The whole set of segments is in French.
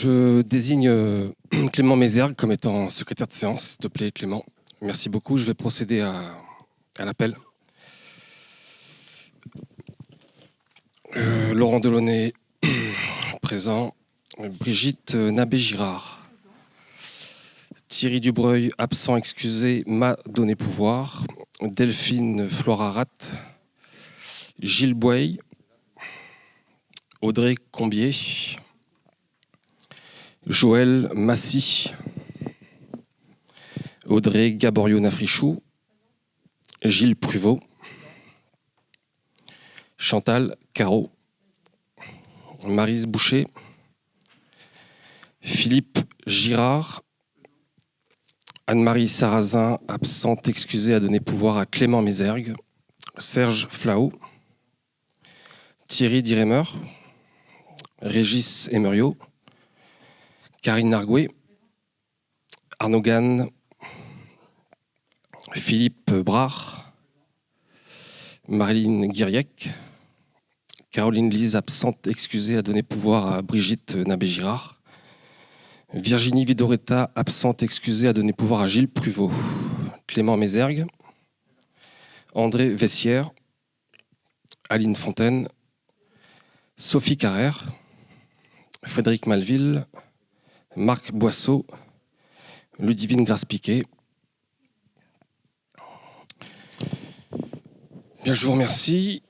Je désigne Clément Mézergue comme étant secrétaire de séance, s'il te plaît, Clément. Merci beaucoup. Je vais procéder à l'appel. Laurent Delaunay, présent. Brigitte Nabé-Girard. Thierry Dubreuil, absent, excusé, m'a donné pouvoir. Delphine Florarat. Gilles Boye. Audrey Combier. Joël Massy. Audrey Gaborio-Nafrichou. Gilles Pruvot. Chantal Caro. Maryse Boucher. Philippe Girard. Anne-Marie Sarrazin, absente, excusée, a donné pouvoir à Clément Mézergue. Serge Flao. Thierry Diremer. Régis Emerio. Karine Nargoué. Arnaud Gann. Philippe Brard. Marilyn Guiriec. Caroline Lise, absente, excusée, a donné pouvoir à Brigitte Nabé-Girard. Virginie Vidoretta, absente, excusée, a donné pouvoir à Gilles Pruvot. Clément Mézergue. André Vessière. Aline Fontaine. Sophie Carrère. Frédéric Malville. Marc Boisseau. Ludivine Grasse-Piquet. Bien, je vous remercie.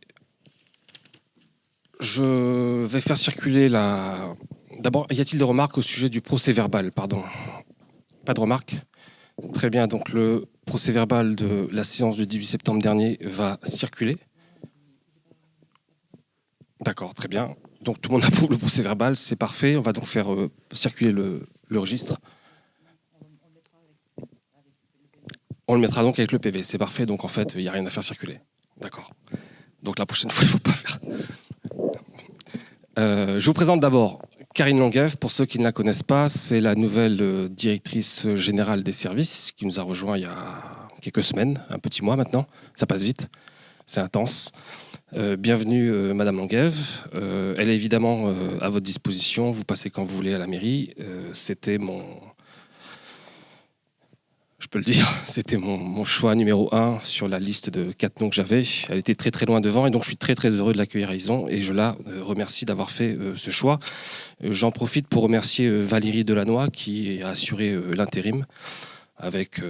Je vais faire circuler la... D'abord, y a-t-il des remarques au sujet du procès-verbal? Pardon. Pas de remarques? Très bien, donc le procès-verbal de la séance du 18 septembre dernier va circuler. D'accord, très bien. Donc tout le monde approuve le procès-verbal, c'est parfait. On va donc faire circuler le registre. On le mettra donc avec le PV, c'est parfait. Donc en fait, il n'y a rien à faire circuler. D'accord. Donc la prochaine fois, il ne faut pas faire. Je vous présente d'abord Karine Longuève. Pour ceux qui ne la connaissent pas, c'est la nouvelle directrice générale des services qui nous a rejoint il y a quelques semaines, un petit mois maintenant. Ça passe vite, c'est intense. Bienvenue Madame Longuève. Elle est évidemment à votre disposition. Vous passez quand vous voulez à la mairie. C'était mon... Je peux le dire, c'était mon choix numéro 1 sur la liste de 4 noms que j'avais. Elle était très très loin devant et donc je suis très très heureux de l'accueillir à Ison et je la remercie d'avoir fait ce choix. J'en profite pour remercier Valérie Delannoy qui a assuré l'intérim avec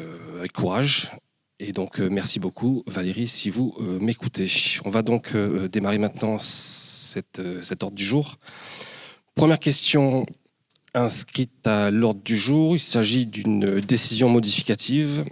courage. Et donc merci beaucoup Valérie si vous m'écoutez. On va donc démarrer maintenant cet ordre du jour. Première question inscrite à l'ordre du jour. Il s'agit d'une décision modificative.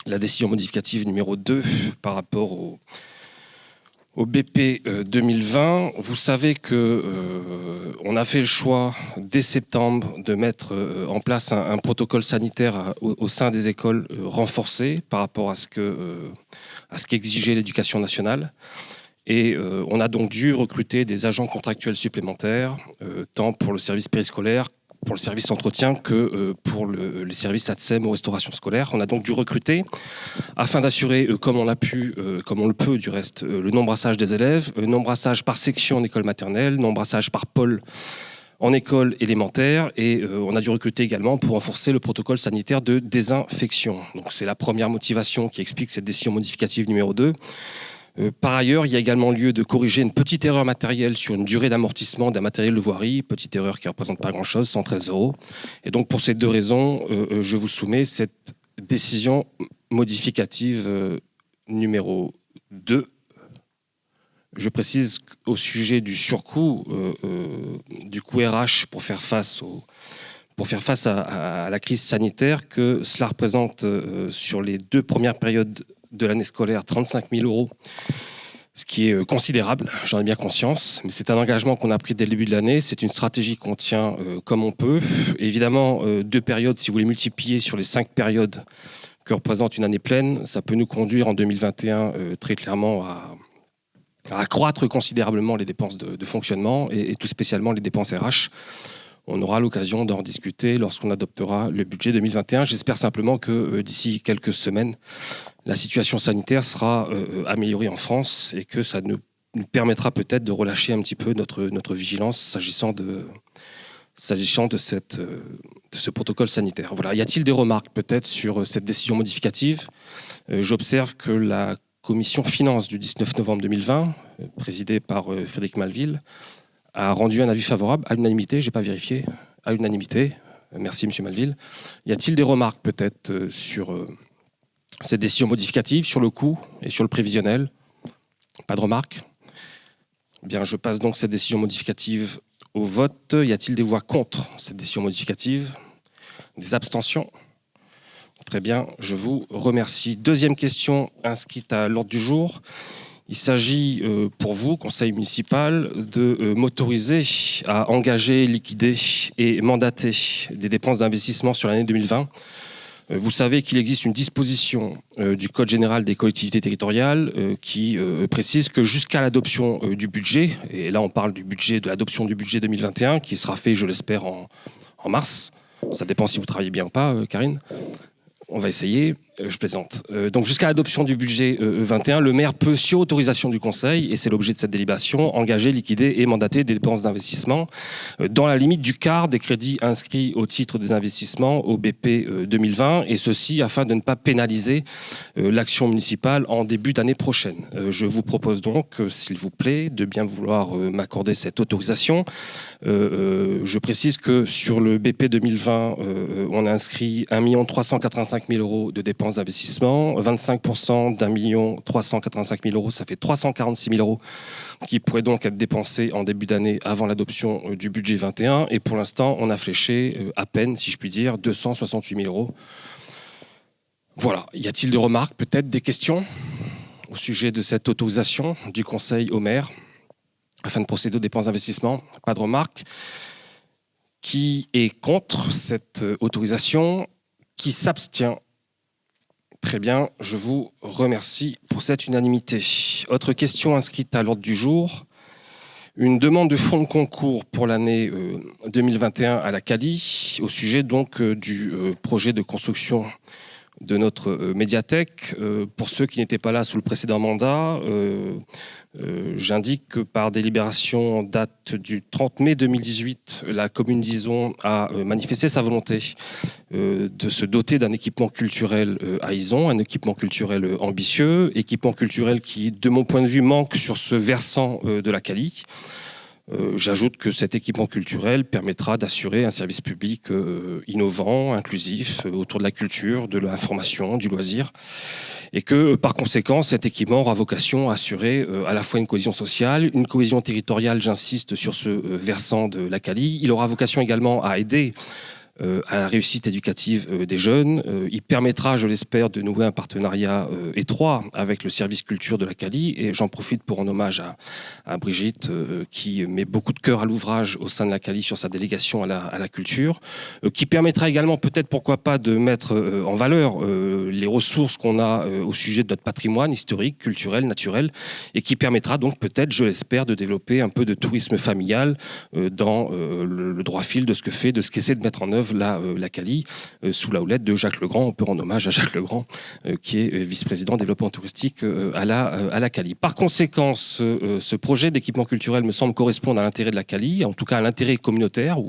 La décision modificative numéro 2 par rapport au BP 2020. Vous savez qu'on a fait le choix dès septembre de mettre en place un protocole sanitaire au sein des écoles renforcé par rapport à ce qu'exigeait l'éducation nationale. Et on a donc dû recruter des agents contractuels supplémentaires, tant pour le service périscolaire, pour le service entretien que pour les services ATSEM ou restauration scolaire. On a donc dû recruter afin d'assurer, comme on l'a pu, comme on le peut du reste, le nombraçage des élèves, nombraçage par section en école maternelle, nombraçage par pôle en école élémentaire, et on a dû recruter également pour renforcer le protocole sanitaire de désinfection. Donc c'est la première motivation qui explique cette décision modificative numéro 2. Par ailleurs, il y a également lieu de corriger une petite erreur matérielle sur une durée d'amortissement d'un matériel de voirie, petite erreur qui ne représente pas grand-chose, 113 €. Et donc pour ces deux raisons, je vous soumets cette décision modificative numéro 2. Je précise au sujet du surcoût, du coût RH pour faire face à la crise sanitaire, que cela représente sur les 2 premières périodes de l'année scolaire 35 000 €, ce qui est considérable, j'en ai bien conscience, mais c'est un engagement qu'on a pris dès le début de l'année, c'est une stratégie qu'on tient comme on peut. Évidemment, 2 périodes, si vous les multipliez sur les 5 périodes que représente une année pleine, ça peut nous conduire en 2021 très clairement à accroître considérablement les dépenses de fonctionnement et tout spécialement les dépenses RH. On aura l'occasion d'en discuter lorsqu'on adoptera le budget 2021. J'espère simplement que d'ici quelques semaines, la situation sanitaire sera améliorée en France et que ça nous permettra peut-être de relâcher un petit peu notre vigilance s'agissant s'agissant de ce protocole sanitaire. Voilà. Y a-t-il des remarques peut-être sur cette décision modificative? J'observe que la commission finances du 19 novembre 2020, présidée par Frédéric Malville, a rendu un avis favorable à l'unanimité. Je n'ai pas vérifié. À l'unanimité. Merci, M. Malville. Y a-t-il des remarques peut-être sur cette décision modificative, sur le coût et sur le prévisionnel? Pas de remarques? Bien, je passe donc cette décision modificative au vote. Y a-t-il des voix contre cette décision modificative? Des abstentions? Très bien, je vous remercie. Deuxième question inscrite à l'ordre du jour. Il s'agit pour vous, conseil municipal, de m'autoriser à engager, liquider et mandater des dépenses d'investissement sur l'année 2020. Vous savez qu'il existe une disposition du Code général des collectivités territoriales qui précise que jusqu'à l'adoption du budget, et là on parle de l'adoption du budget 2021, qui sera fait, je l'espère, en mars. Ça dépend si vous travaillez bien ou pas, Karine. On va essayer, je plaisante. Donc jusqu'à l'adoption du budget 21, le maire peut, sur autorisation du Conseil, et c'est l'objet de cette délibération, engager, liquider et mandater des dépenses d'investissement dans la limite du quart des crédits inscrits au titre des investissements au BP 2020, et ceci afin de ne pas pénaliser l'action municipale en début d'année prochaine. Je vous propose donc, s'il vous plaît, de bien vouloir m'accorder cette autorisation. Je précise que sur le BP 2020, on a inscrit 1 385 000 € de dépenses d'investissement, 25% d'1 385 000 €, ça fait 346 000 € qui pourraient donc être dépensés en début d'année avant l'adoption du budget 21. Et pour l'instant, on a fléché à peine, si je puis dire, 268 000 €. Voilà. Y a-t-il des remarques, peut-être des questions au sujet de cette autorisation du Conseil au maire afin de procéder aux dépenses d'investissement? Pas de remarques. Qui est contre cette autorisation? Qui s'abstient? Très bien, je vous remercie pour cette unanimité. Autre question inscrite à l'ordre du jour. Une demande de fonds de concours pour l'année 2021 à la CALI, au sujet donc du projet de construction de notre médiathèque. Pour ceux qui n'étaient pas là sous le précédent mandat, j'indique que par délibération en date du 30 mai 2018, la commune d'Izon a manifesté sa volonté de se doter d'un équipement culturel à Izon, un équipement culturel ambitieux, équipement culturel qui, de mon point de vue, manque sur ce versant de la CALI. J'ajoute que cet équipement culturel permettra d'assurer un service public innovant, inclusif, autour de la culture, de l'information, du loisir, et que par conséquent cet équipement aura vocation à assurer à la fois une cohésion sociale, une cohésion territoriale, j'insiste sur ce versant de la CALI. Il aura vocation également à aider à la réussite éducative des jeunes. Il permettra, je l'espère, de nouer un partenariat étroit avec le service culture de la CALI, et j'en profite pour rendre hommage à Brigitte qui met beaucoup de cœur à l'ouvrage au sein de la CALI sur sa délégation à la culture, qui permettra également peut-être, pourquoi pas, de mettre en valeur les ressources qu'on a au sujet de notre patrimoine historique, culturel, naturel, et qui permettra donc peut-être, je l'espère, de développer un peu de tourisme familial dans le droit fil de ce qu'essaie de mettre en œuvre la CALI, sous la houlette de Jacques Legrand. On peut rendre hommage à Jacques Legrand, qui est vice-président développement touristique à la CALI. Par conséquent, ce projet d'équipement culturel me semble correspondre à l'intérêt de la CALI, en tout cas à l'intérêt communautaire.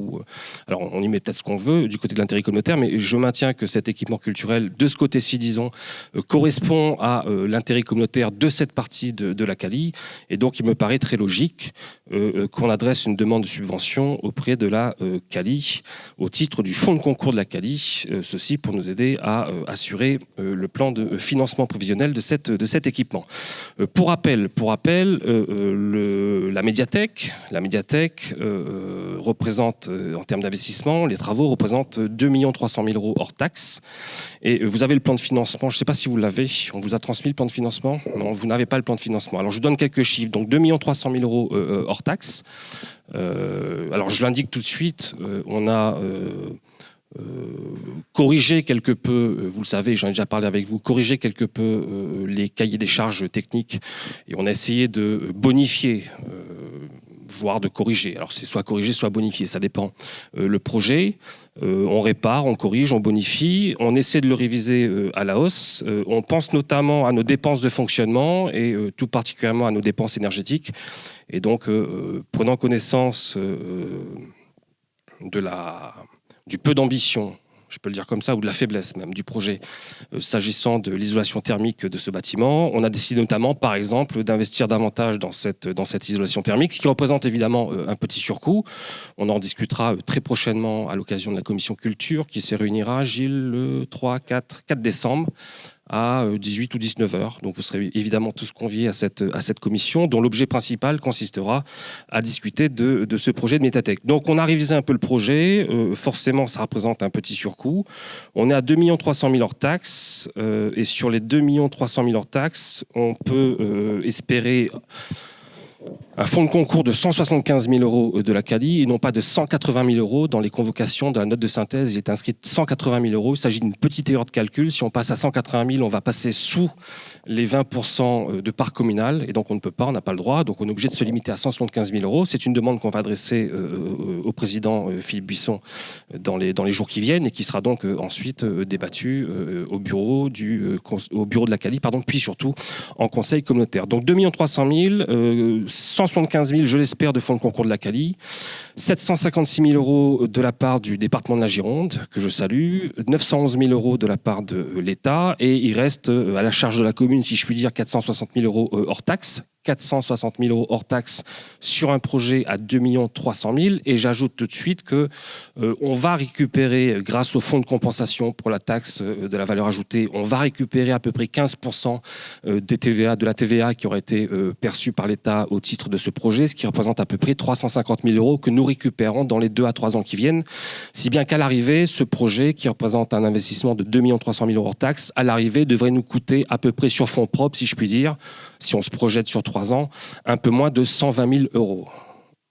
Alors on y met peut-être ce qu'on veut du côté de l'intérêt communautaire, mais je maintiens que cet équipement culturel, de ce côté-ci, disons, correspond à l'intérêt communautaire de cette partie de la CALI. Et donc il me paraît très logique qu'on adresse une demande de subvention auprès de la CALI au titre du fonds de concours de la CALI, ceci pour nous aider à assurer le plan de financement prévisionnel de cet équipement. Pour rappel, la médiathèque représente, en termes d'investissement, les travaux représentent 2 300 000 € hors taxes. Et vous avez le plan de financement, je ne sais pas si vous l'avez, on vous a transmis le plan de financement? Non, vous n'avez pas le plan de financement. Alors je vous donne quelques chiffres. Donc 2 300 000 € hors taxes. Alors je l'indique tout de suite, on a corrigé quelque peu, vous le savez, j'en ai déjà parlé avec vous, corriger quelque peu les cahiers des charges techniques, et on a essayé de bonifier, voire de corriger. Alors c'est soit corriger, soit bonifier, ça dépend. Le projet, on répare, on corrige, on bonifie, on essaie de le réviser à la hausse. On pense notamment à nos dépenses de fonctionnement et tout particulièrement à nos dépenses énergétiques. Et donc, prenant connaissance du peu d'ambition, je peux le dire comme ça, ou de la faiblesse même du projet, s'agissant de l'isolation thermique de ce bâtiment. On a décidé notamment, par exemple, d'investir davantage dans cette isolation thermique, ce qui représente évidemment un petit surcoût. On en discutera très prochainement à l'occasion de la commission culture qui se réunira, Gilles, le 4 décembre à 18 ou 19 heures. Donc vous serez évidemment tous conviés à cette commission dont l'objet principal consistera à discuter de ce projet de Métatech. Donc on a révisé un peu le projet, forcément ça représente un petit surcoût. On est à 2 300 000 hors taxes et sur les 2 300 000 hors taxes, on peut espérer un fonds de concours de 175 000 euros de la CALI et non pas de 180 000 euros dans les convocations de la note de synthèse. Il est inscrit 180 000 euros. Il s'agit d'une petite erreur de calcul. Si on passe à 180 000, on va passer sous les 20% de part communale et donc on ne peut pas, on n'a pas le droit. Donc on est obligé de se limiter à 175 000 euros. C'est une demande qu'on va adresser au président Philippe Buisson dans les jours qui viennent et qui sera donc ensuite débattue au bureau de la CALI, puis surtout en conseil communautaire. Donc 2 300 000, 175 000, je l'espère, de fonds de concours de la CALI, 756 000 euros de la part du département de la Gironde, que je salue, 911 000 euros de la part de l'État, et il reste à la charge de la commune, si je puis dire, 460 000 euros hors taxes. 460 000 euros hors taxes sur un projet à 2 300 000. Et j'ajoute tout de suite qu'on va récupérer, grâce au fonds de compensation pour la taxe de la valeur ajoutée, on va récupérer à peu près 15% de la TVA qui aurait été perçue par l'État au titre de ce projet, ce qui représente à peu près 350 000 euros que nous récupérons dans les 2 à 3 ans qui viennent. Si bien qu'à l'arrivée, ce projet, qui représente un investissement de 2 300 000 euros hors taxes, à l'arrivée devrait nous coûter à peu près sur fonds propres, si je puis dire, si on se projette sur 3 ans, un peu moins de 120 000 euros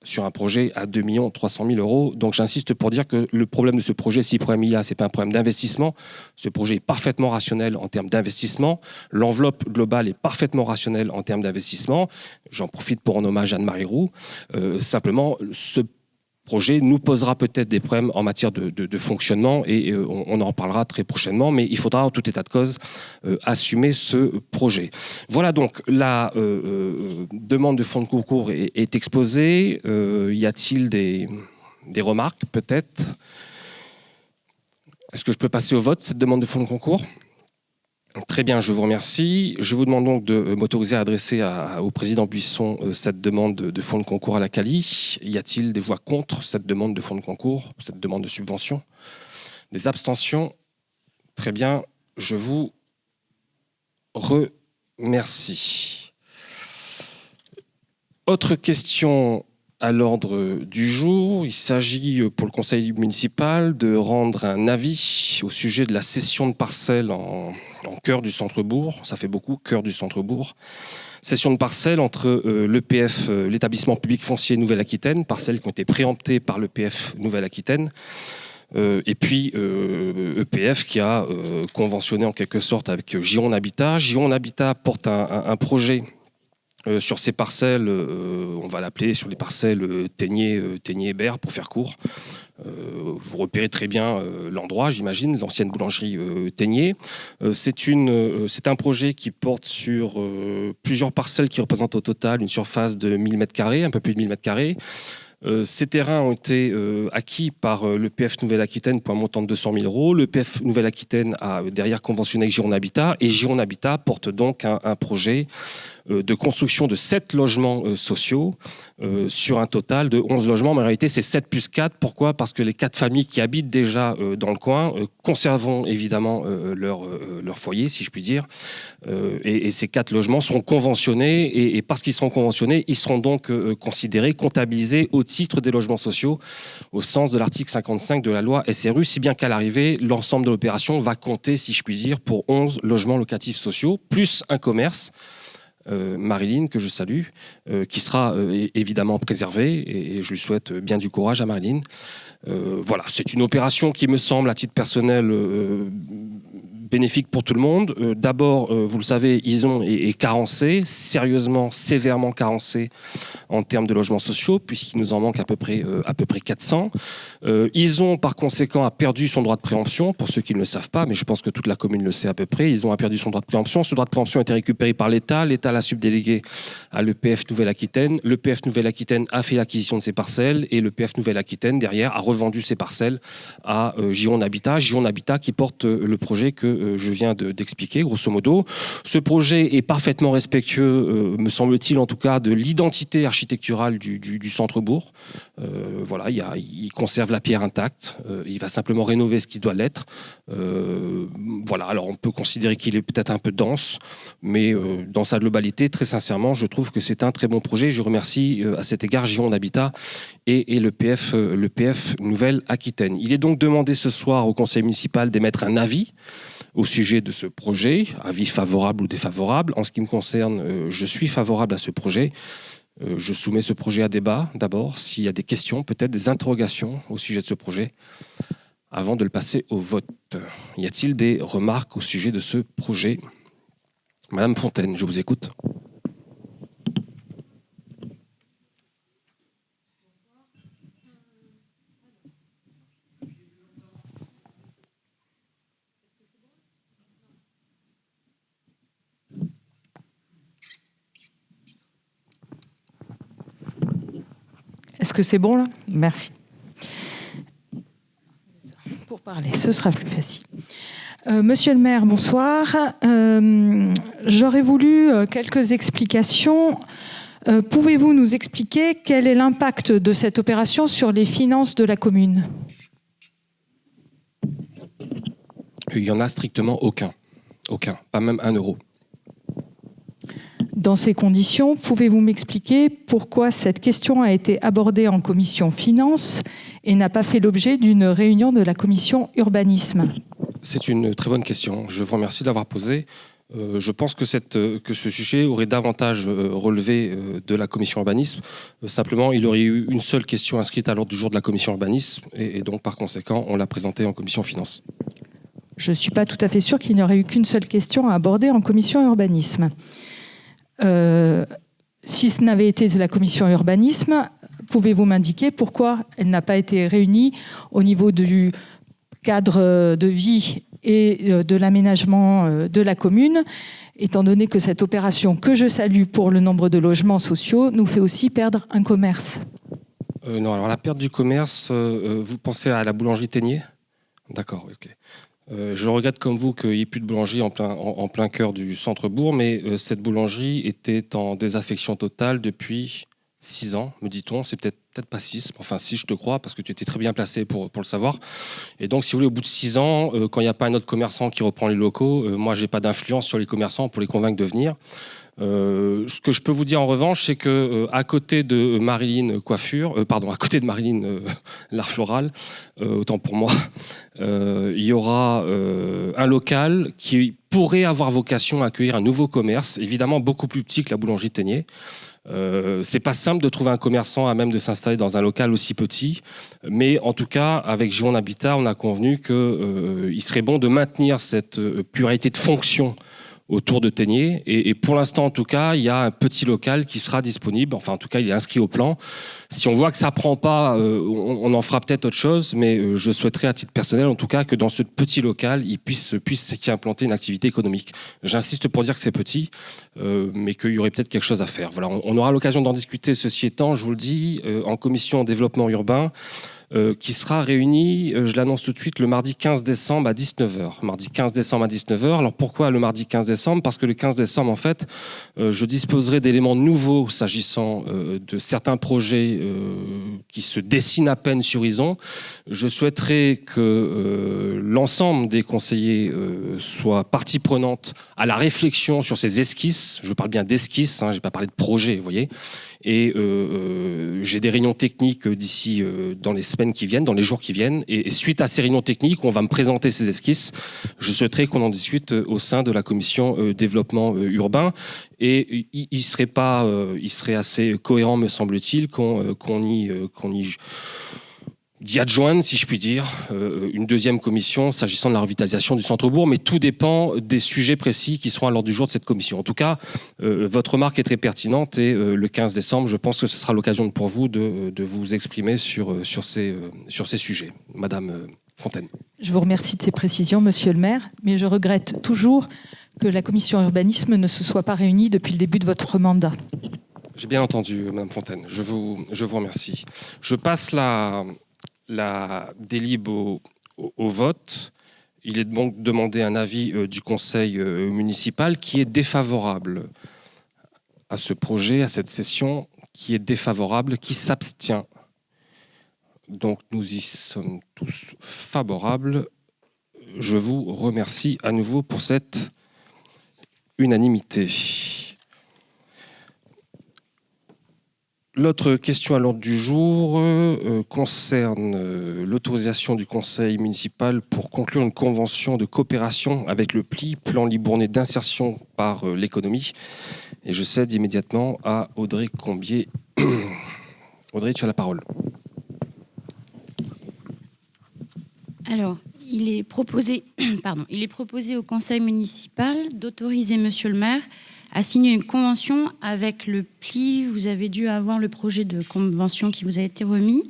sur un projet à 2 300 000 euros. Donc j'insiste pour dire que le problème de ce projet, si problème il y a, ce n'est pas un problème d'investissement. Ce projet est parfaitement rationnel en termes d'investissement. L'enveloppe globale est parfaitement rationnelle en termes d'investissement. J'en profite pour rendre hommage à Anne-Marie Roux. Simplement, ce projet nous posera peut-être des problèmes en matière de fonctionnement et on en reparlera très prochainement, mais il faudra en tout état de cause assumer ce projet. Voilà donc la demande de fonds de concours est exposée. Y a-t-il des remarques peut-être? Est-ce que je peux passer au vote cette demande de fonds de concours? Très bien, je vous remercie. Je vous demande donc de m'autoriser à adresser au président Buisson cette demande de fonds de concours à la CALI. Y a-t-il des voix contre cette demande de fonds de concours, cette demande de subvention? Des abstentions? Très bien, je vous remercie. Autre question à l'ordre du jour. Il s'agit pour le conseil municipal de rendre un avis au sujet de la cession de parcelles en cœur du centre-bourg. Ça fait beaucoup, cœur du centre-bourg. Cession de parcelles entre l'EPF, l'établissement public foncier Nouvelle-Aquitaine, parcelles qui ont été préemptées par l'EPF Nouvelle-Aquitaine, et puis EPF qui a conventionné en quelque sorte avec Gironde Habitat. Gironde Habitat porte un projet sur ces parcelles, on va l'appeler sur les parcelles Ténier-Hébert pour faire court. Vous repérez très bien l'endroit, j'imagine, l'ancienne boulangerie Ténier. C'est un projet qui porte sur plusieurs parcelles qui représentent au total une surface de 1000 m², un peu plus de 1000 m². Ces terrains ont été acquis par l'EPF Nouvelle-Aquitaine pour un montant de 200 000 euros. L'EPF Nouvelle-Aquitaine a derrière conventionné avec Gironde Habitat et Gironde Habitat porte donc un projet de construction de 7 logements sociaux sur un total de 11 logements. Mais en réalité, c'est 7 plus 4. Pourquoi? Parce que les 4 familles qui habitent déjà dans le coin conserveront évidemment leur foyer, si je puis dire. Et ces 4 logements seront conventionnés. Et parce qu'ils seront conventionnés, ils seront donc considérés, comptabilisés au titre des logements sociaux, au sens de l'article 55 de la loi SRU, si bien qu'à l'arrivée, l'ensemble de l'opération va compter, si je puis dire, pour 11 logements locatifs sociaux, plus un commerce, Marilyn, que je salue, qui sera évidemment préservée, et je lui souhaite bien du courage à Marilyn. Voilà, c'est une opération qui me semble, à titre personnel, bénéfique pour tout le monde. D'abord, vous le savez, Ison est carencé, sérieusement, sévèrement carencé en termes de logements sociaux, puisqu'il nous en manque à peu près 400. Ison, par conséquent, a perdu son droit de préemption, pour ceux qui ne le savent pas, mais je pense que toute la commune le sait à peu près. Ison a perdu son droit de préemption. Ce droit de préemption a été récupéré par l'État. L'État l'a subdélégué à l'EPF Nouvelle-Aquitaine. L'EPF Nouvelle-Aquitaine a fait l'acquisition de ces parcelles et l'EPF Nouvelle-Aquitaine, derrière, a revendu ces parcelles à Gironde Habitat. Gironde Habitat qui porte le projet que je viens d'expliquer, grosso modo. Ce projet est parfaitement respectueux, me semble-t-il en tout cas, de l'identité architecturale du centre-bourg. Voilà, il conserve la pierre intacte. Il va simplement rénover ce qui doit l'être. Voilà, alors on peut considérer qu'il est peut-être un peu dense, mais dans sa globalité, très sincèrement, je trouve que c'est un très bon projet. Je remercie à cet égard Gironde Habitat et le PF Nouvelle-Aquitaine. Il est donc demandé ce soir au conseil municipal d'émettre un avis au sujet de ce projet, avis favorable ou défavorable. En ce qui me concerne, je suis favorable à ce projet. Je soumets ce projet à débat d'abord, s'il y a des questions, peut-être des interrogations au sujet de ce projet, avant de le passer au vote. Y a-t-il des remarques au sujet de ce projet? Madame Fontaine, je vous écoute. Est-ce que c'est bon là? Merci. Pour parler, ce sera plus facile. Monsieur le maire, bonsoir. J'aurais voulu quelques explications. Pouvez-vous nous expliquer quel est l'impact de cette opération sur les finances de la commune? Il n'y en a strictement aucun. Aucun, pas même 1 euro. Dans ces conditions, pouvez-vous m'expliquer pourquoi cette question a été abordée en commission finances et n'a pas fait l'objet d'une réunion de la commission urbanisme? C'est une très bonne question. Je vous remercie de l'avoir posée. Je pense que ce sujet aurait davantage relevé de la commission urbanisme. Simplement, il aurait eu une seule question inscrite à l'ordre du jour de la commission urbanisme et donc, par conséquent, on l'a présentée en commission finances. Je ne suis pas tout à fait sûre qu'il n'y aurait eu qu'une seule question à aborder en commission urbanisme. Si ce n'avait été de la commission urbanisme, pouvez-vous m'indiquer pourquoi elle n'a pas été réunie au niveau du cadre de vie et de l'aménagement de la commune, étant donné que cette opération, que je salue pour le nombre de logements sociaux, nous fait aussi perdre un commerce? Non, alors la perte du commerce, vous pensez à la boulangerie Ténier? D'accord, ok. Je regrette comme vous qu'il n'y ait plus de boulangerie en plein cœur du centre-bourg, mais cette boulangerie était en désaffection totale depuis 6 ans, me dit-on. C'est peut-être pas 6, enfin 6 je te crois, parce que tu étais très bien placé pour le savoir. Et donc si vous voulez, au bout de 6 ans, quand il n'y a pas un autre commerçant qui reprend les locaux, moi je n'ai pas d'influence sur les commerçants pour les convaincre de venir. Ce que je peux vous dire en revanche, c'est que à côté de Marilyn à côté de Marilyn l'art floral, autant pour moi, il y aura un local qui pourrait avoir vocation à accueillir un nouveau commerce, évidemment beaucoup plus petit que la boulangerie Ténier. C'est pas simple de trouver un commerçant à même de s'installer dans un local aussi petit, mais en tout cas avec Gironde Habitat, on a convenu qu'il serait bon de maintenir cette pluralité de fonctions autour de Ténier. Et pour l'instant, en tout cas, il y a un petit local qui sera disponible. Enfin, en tout cas, il est inscrit au plan. Si on voit que ça ne prend pas, on en fera peut-être autre chose. Mais je souhaiterais, à titre personnel, en tout cas, que dans ce petit local, il puisse s'y implanter une activité économique. J'insiste pour dire que c'est petit, mais qu'il y aurait peut-être quelque chose à faire. Voilà, on aura l'occasion d'en discuter. Ceci étant, je vous le dis, en commission développement urbain, qui sera réunie, je l'annonce tout de suite, le mardi 15 décembre à 19h. Mardi 15 décembre à 19h. Alors pourquoi le mardi 15 décembre? Parce que le 15 décembre, en fait, je disposerai d'éléments nouveaux s'agissant de certains projets qui se dessinent à peine sur Ison. Je souhaiterais que l'ensemble des conseillers soient partie prenante à la réflexion sur ces esquisses. Je parle bien d'esquisses, je n'ai pas parlé de projet, vous voyez. Et j'ai des réunions techniques d'ici dans les semaines qui viennent, dans les jours qui viennent. Et suite à ces réunions techniques, on va me présenter ces esquisses. Je souhaiterais qu'on en discute au sein de la commission développement urbain. Et il serait assez cohérent, me semble-t-il, qu'on y d'y adjoindre, si je puis dire, une deuxième commission s'agissant de la revitalisation du centre-bourg, mais tout dépend des sujets précis qui seront à l'ordre du jour de cette commission. En tout cas, votre remarque est très pertinente et le 15 décembre, je pense que ce sera l'occasion pour vous de vous exprimer sur ces sujets. Madame Fontaine. Je vous remercie de ces précisions, monsieur le maire, mais je regrette toujours que la commission urbanisme ne se soit pas réunie depuis le début de votre mandat. J'ai bien entendu, Madame Fontaine. Je vous remercie. Je passe la délib au vote. Il est donc demandé un avis du conseil municipal qui est défavorable à ce projet, à cette session, qui est défavorable, qui s'abstient. Donc nous y sommes tous favorables. Je vous remercie à nouveau pour cette unanimité. L'autre question à l'ordre du jour concerne l'autorisation du conseil municipal pour conclure une convention de coopération avec le PLI, Plan Libournais d'insertion par l'économie. Et je cède immédiatement à Audrey Combier. Audrey, tu as la parole. Alors, il est proposé au conseil municipal d'autoriser monsieur le maire à signer une convention avec le PLI. Vous avez dû avoir le projet de convention qui vous a été remis.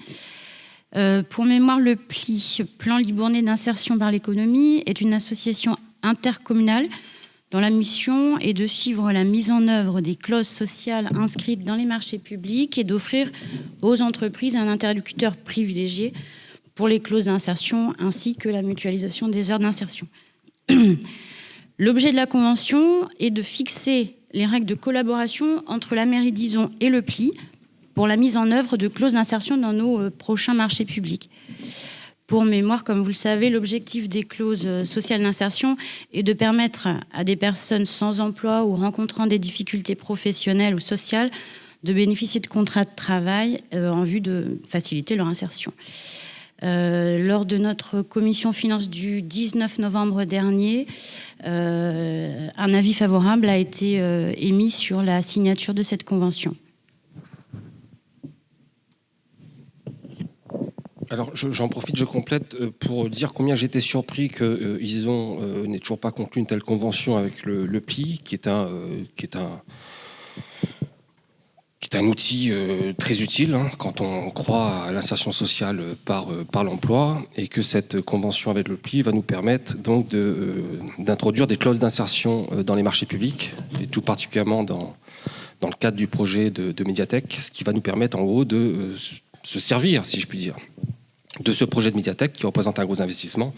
Pour mémoire, le PLI, Plan Libournais d'insertion par l'économie, est une association intercommunale dont la mission est de suivre la mise en œuvre des clauses sociales inscrites dans les marchés publics et d'offrir aux entreprises un interlocuteur privilégié pour les clauses d'insertion ainsi que la mutualisation des heures d'insertion. L'objet de la convention est de fixer les règles de collaboration entre la mairie d'Yson et le PLI pour la mise en œuvre de clauses d'insertion dans nos prochains marchés publics. Pour mémoire, comme vous le savez, l'objectif des clauses sociales d'insertion est de permettre à des personnes sans emploi ou rencontrant des difficultés professionnelles ou sociales de bénéficier de contrats de travail en vue de faciliter leur insertion. Lors de notre commission finances du 19 novembre dernier, un avis favorable a été émis sur la signature de cette convention. Alors j'en profite, je complète pour dire combien j'étais surpris qu'ils n'aient toujours pas conclu une telle convention avec le PLI, qui est un outil très utile quand on croit à l'insertion sociale par l'emploi, et que cette convention avec le PLI va nous permettre donc d'introduire des clauses d'insertion dans les marchés publics, et tout particulièrement dans le cadre du projet de médiathèque, ce qui va nous permettre en gros de se servir, si je puis dire, de ce projet de médiathèque qui représente un gros investissement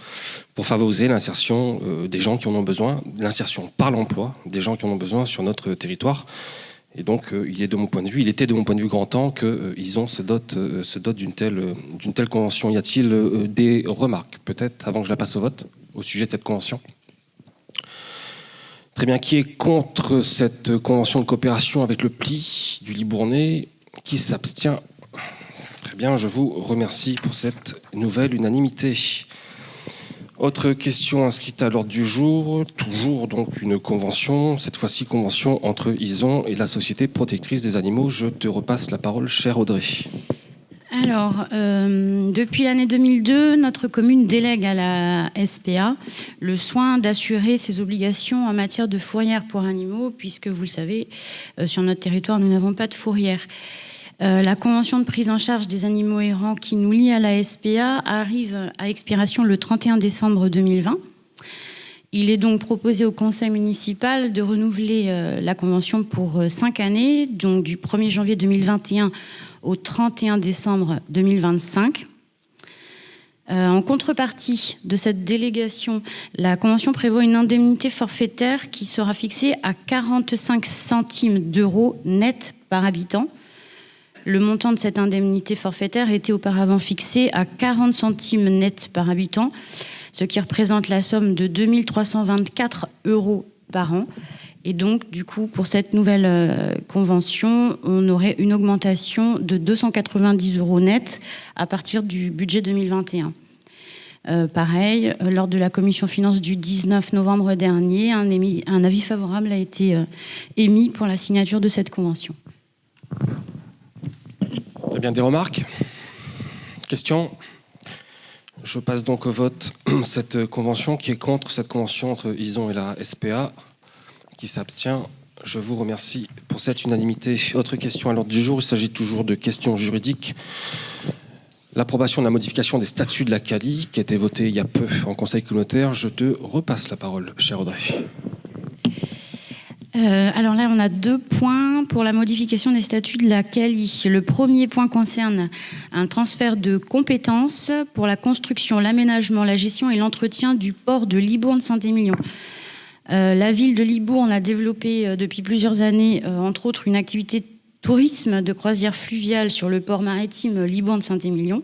pour favoriser l'insertion des gens qui en ont besoin, l'insertion par l'emploi des gens qui en ont besoin sur notre territoire. Et donc, il était de mon point de vue grand temps qu'Yson se dote d'une telle convention. Y a-t-il des remarques, peut-être, avant que je la passe au vote, au sujet de cette convention ? Très bien. Qui est contre cette convention de coopération avec le PLI du Libournais ? Qui s'abstient ? Très bien, je vous remercie pour cette nouvelle unanimité. Autre question inscrite à l'ordre du jour, toujours donc une convention, cette fois-ci convention entre Yson et la Société protectrice des animaux. Je te repasse la parole, chère Audrey. Alors, depuis l'année 2002, notre commune délègue à la SPA le soin d'assurer ses obligations en matière de fourrière pour animaux, puisque vous le savez, sur notre territoire, nous n'avons pas de fourrière. La convention de prise en charge des animaux errants qui nous lie à la SPA arrive à expiration le 31 décembre 2020. Il est donc proposé au conseil municipal de renouveler la convention pour 5 années, donc du 1er janvier 2021 au 31 décembre 2025. En contrepartie de cette délégation, la convention prévoit une indemnité forfaitaire qui sera fixée à 45 centimes d'euros net par habitant. Le montant de cette indemnité forfaitaire était auparavant fixé à 40 centimes net par habitant, ce qui représente la somme de 2 324 € par an. Et donc, du coup, pour cette nouvelle convention, on aurait une augmentation de 290 € net à partir du budget 2021. Pareil, lors de la commission finances du 19 novembre dernier, un avis favorable a été émis pour la signature de cette convention. Très bien, des remarques ? Questions ? Je passe donc au vote cette convention. Qui est contre cette convention entre ISON et la SPA? Qui s'abstient? Je vous remercie pour cette unanimité. Autre question à l'ordre du jour, il s'agit toujours de questions juridiques. L'approbation de la modification des statuts de la CALI, qui a été votée il y a peu en conseil communautaire. Je te repasse la parole, cher Audrey. Alors là, on a 2 points pour la modification des statuts de la CALI. Le premier point concerne un transfert de compétences pour la construction, l'aménagement, la gestion et l'entretien du port de Libourne-Saint-Émilion. La ville de Libourne a développé depuis plusieurs années, entre autres, une activité de tourisme de croisière fluviale sur le port maritime Libourne-Saint-Émilion.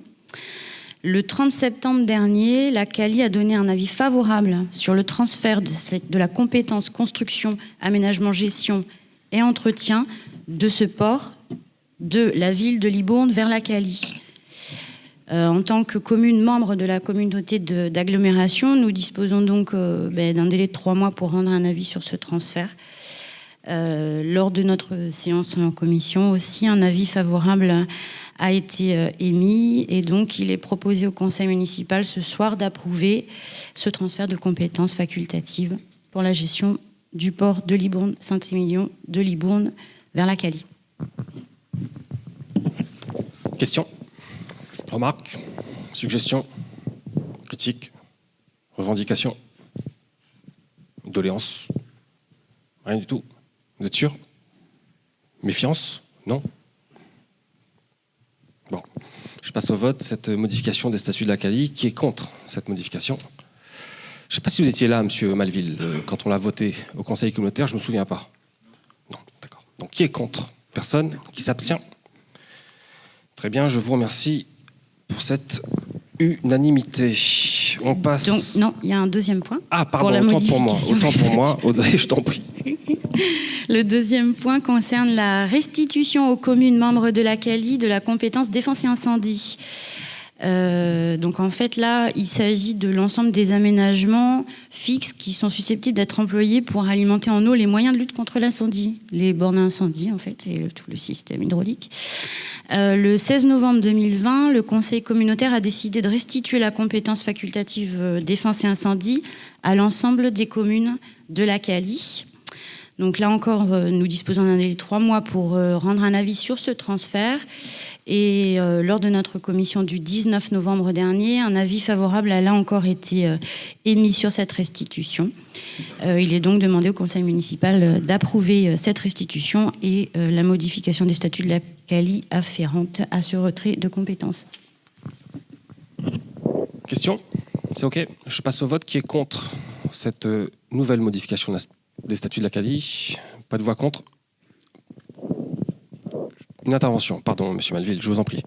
Le 30 septembre dernier, la CALI a donné un avis favorable sur le transfert de la compétence construction, aménagement, gestion et entretien de ce port de la ville de Libourne vers la CALI. En tant que commune membre de la communauté d'agglomération, nous disposons donc d'un délai de 3 mois pour rendre un avis sur ce transfert. Lors de notre séance en commission aussi, un avis favorable a été émis et donc il est proposé au conseil municipal ce soir d'approuver ce transfert de compétences facultatives pour la gestion du port de Libourne-Saint-Émilion de Libourne vers la CALI. Questions? Remarques? Suggestions? Critiques? Revendications? Doléances? Rien du tout? Vous êtes sûr? Méfiance? Non? Bon, je passe au vote. Cette modification des statuts de la CALI, qui est contre cette modification? Je ne sais pas si vous étiez là, monsieur Malville, quand on l'a voté au conseil communautaire, je ne me souviens pas. Non, d'accord. Donc qui est contre? Personne? Qui s'abstient? Très bien, je vous remercie pour cette unanimité. On passe... Donc, non, il y a un deuxième point. Ah, pardon, autant pour moi. Audrey, je t'en prie. Le deuxième point concerne la restitution aux communes membres de la CALI de la compétence défense et incendie. Donc en fait là, il s'agit de l'ensemble des aménagements fixes qui sont susceptibles d'être employés pour alimenter en eau les moyens de lutte contre l'incendie, les bornes à incendie en fait et tout le système hydraulique. Le 16 novembre 2020, le conseil communautaire a décidé de restituer la compétence facultative défense et incendie à l'ensemble des communes de la CALI. Donc là encore, nous disposons d'un délai de 3 mois pour rendre un avis sur ce transfert. Et lors de notre commission du 19 novembre dernier, un avis favorable a là encore été émis sur cette restitution. Il est donc demandé au conseil municipal d'approuver cette restitution et la modification des statuts de la CALI afférente à ce retrait de compétences. Question? C'est OK. Je passe au vote. Qui est contre cette nouvelle modification des statuts de la CALI? Pas de voix contre? Une intervention, pardon, monsieur Malville, je vous en prie.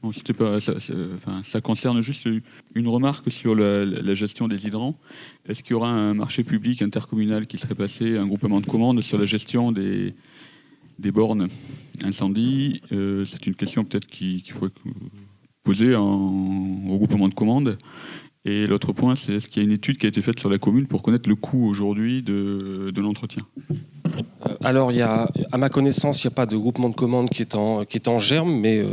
Bon, ça concerne juste une remarque sur la gestion des hydrants. Est-ce qu'il y aura un marché public intercommunal qui serait passé, un groupement de commandes sur la gestion des bornes incendie? C'est une question peut-être qu'il faut poser au groupement de commandes. Et l'autre point, c'est est-ce qu'il y a une étude qui a été faite sur la commune pour connaître le coût aujourd'hui de l'entretien? Alors, à ma connaissance, il n'y a pas de groupement de commandes qui est en germe, mais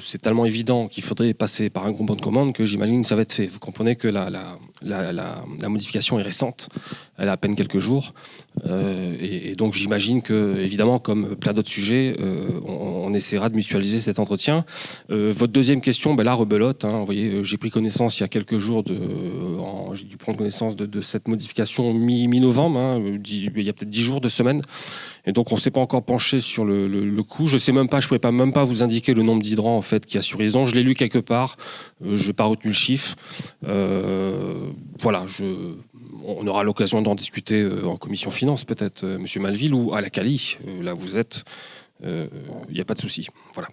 c'est tellement évident qu'il faudrait passer par un groupement de commandes que j'imagine que ça va être fait. Vous comprenez que la modification est récente, elle a à peine quelques jours, et donc j'imagine que, évidemment, comme plein d'autres sujets, on essaiera de mutualiser cet entretien. Votre deuxième question, là, rebelote. Vous voyez, j'ai pris connaissance il y a quelques jours, j'ai dû prendre connaissance de cette modification mi-novembre, il y a peut-être 10 jours, 2 semaines. Et donc on ne s'est pas encore penché sur le coût. Je sais même pas, je pourrais même pas vous indiquer le nombre d'hydrants en fait qu'il y a sur Ison. Je l'ai lu quelque part, je n'ai pas retenu le chiffre. Voilà, on aura l'occasion d'en discuter en commission finance peut-être, monsieur Malville, ou à la CALI. Là où vous êtes, il n'y a pas de souci. Voilà.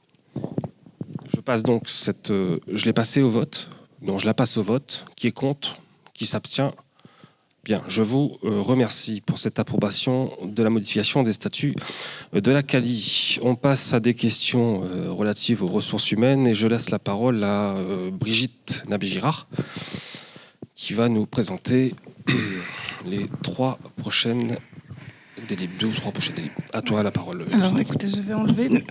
Je passe donc je l'ai passé au vote. Donc je la passe au vote. Qui est contre? Qui s'abstient? Bien, je vous remercie pour cette approbation de la modification des statuts de la CALI. On passe à des questions relatives aux ressources humaines et je laisse la parole à Brigitte Nabé-Girard qui va nous présenter les 3 prochaines délibes, 2 ou 3 prochaines délibes. À toi la parole. Alors écoutez, je vais enlever.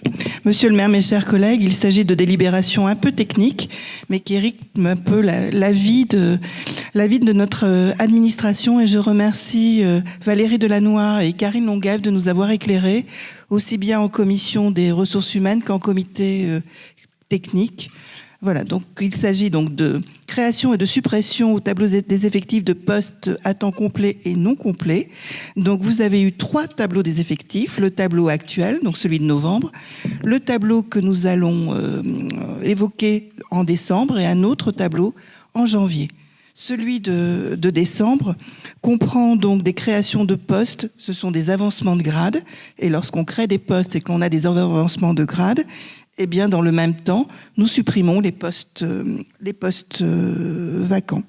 Monsieur le maire, mes chers collègues, il s'agit de délibérations un peu techniques, mais qui rythment un peu la vie de notre administration. Et je remercie Valérie Delannoy et Karine Longuève de nous avoir éclairés, aussi bien en commission des ressources humaines qu'en comité technique. Voilà, donc il s'agit donc de création et de suppression au tableau des effectifs de postes à temps complet et non complet. Donc vous avez eu 3 tableaux des effectifs, le tableau actuel, donc celui de novembre, le tableau que nous allons évoquer en décembre et un autre tableau en janvier. Celui de décembre comprend donc des créations de postes, ce sont des avancements de grade, et lorsqu'on crée des postes et qu'on a des avancements de grade, eh bien, dans le même temps, nous supprimons les postes vacants.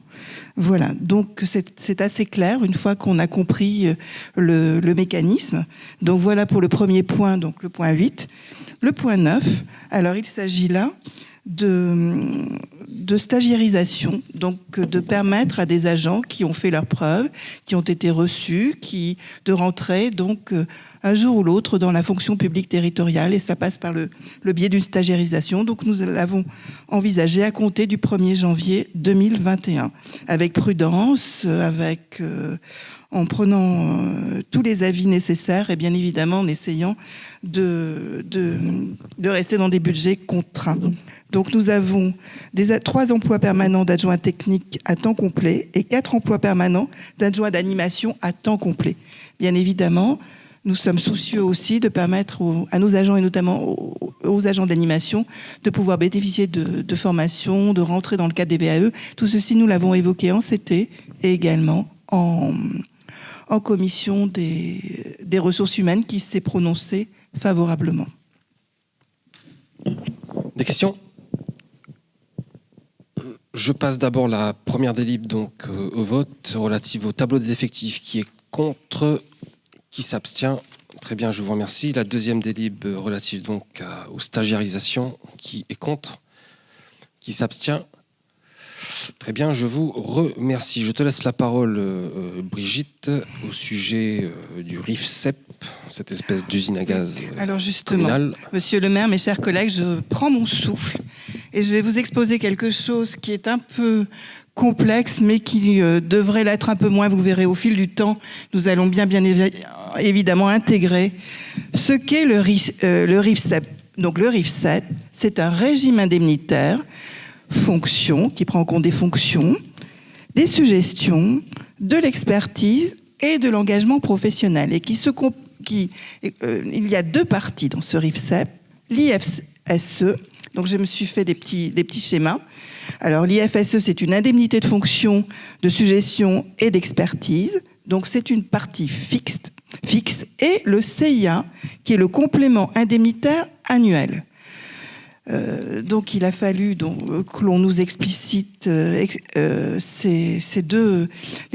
Voilà, donc c'est assez clair une fois qu'on a compris le mécanisme. Donc voilà pour le premier point, donc le point 8. Le point 9, alors il s'agit là de stagiairisation, donc de permettre à des agents qui ont fait leurs preuves, qui ont été reçus, de rentrer donc un jour ou l'autre dans la fonction publique territoriale, et ça passe par le biais d'une stagiairisation. Donc nous l'avons envisagé à compter du 1er janvier 2021, avec prudence, en prenant tous les avis nécessaires et bien évidemment en essayant de rester dans des budgets contraints. Donc nous avons 3 emplois permanents d'adjoints techniques à temps complet et 4 emplois permanents d'adjoints d'animation à temps complet. Bien évidemment, nous sommes soucieux aussi de permettre à nos agents et notamment aux agents d'animation de pouvoir bénéficier de formations, de rentrer dans le cadre des VAE. Tout ceci, nous l'avons évoqué en CT et également en commission des ressources humaines qui s'est prononcée favorablement. Des questions ? Je passe d'abord la première délib donc au vote relative au tableau des effectifs. Qui est contre ? Qui s'abstient ? Très bien, je vous remercie. La deuxième délib relative donc aux stagiarisations. Qui est contre ? Qui s'abstient ? Très bien, je vous remercie. Je te laisse la parole, Brigitte, au sujet du RIFSEP, cette espèce d'usine à gaz Alors justement, communale. Monsieur le maire, mes chers collègues, je prends mon souffle et je vais vous exposer quelque chose qui est un peu complexe, mais qui devrait l'être un peu moins. Vous verrez au fil du temps, nous allons bien évidemment intégrer ce qu'est le RIFSEP. Donc le RIFSEP, c'est un régime indemnitaire fonction, qui prend en compte des fonctions, des suggestions, de l'expertise et de l'engagement professionnel. Et il y a 2 parties dans ce RIFSEP, l'IFSE, donc je me suis fait des petits schémas. Alors l'IFSE, c'est une indemnité de fonction, de suggestion et d'expertise, donc c'est une partie fixe, et le CIA, qui est le complément indemnitaire annuel. Donc il a fallu que l'on nous explicite les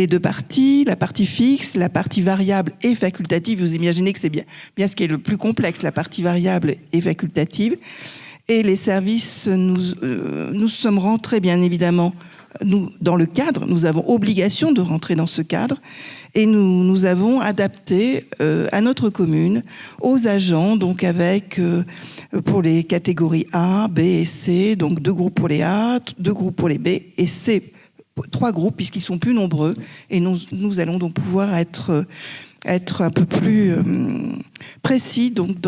2 parties, la partie fixe, la partie variable et facultative. Vous imaginez que c'est bien ce qui est le plus complexe, la partie variable et facultative. Et les services, nous sommes rentrés bien évidemment dans le cadre, nous avons obligation de rentrer dans ce cadre et nous avons adapté à notre commune, aux agents, donc avec pour les catégories A, B et C, donc 2 groupes pour les A, 2 groupes pour les B et C, 3 groupes puisqu'ils sont plus nombreux et nous allons donc pouvoir être un peu plus précis donc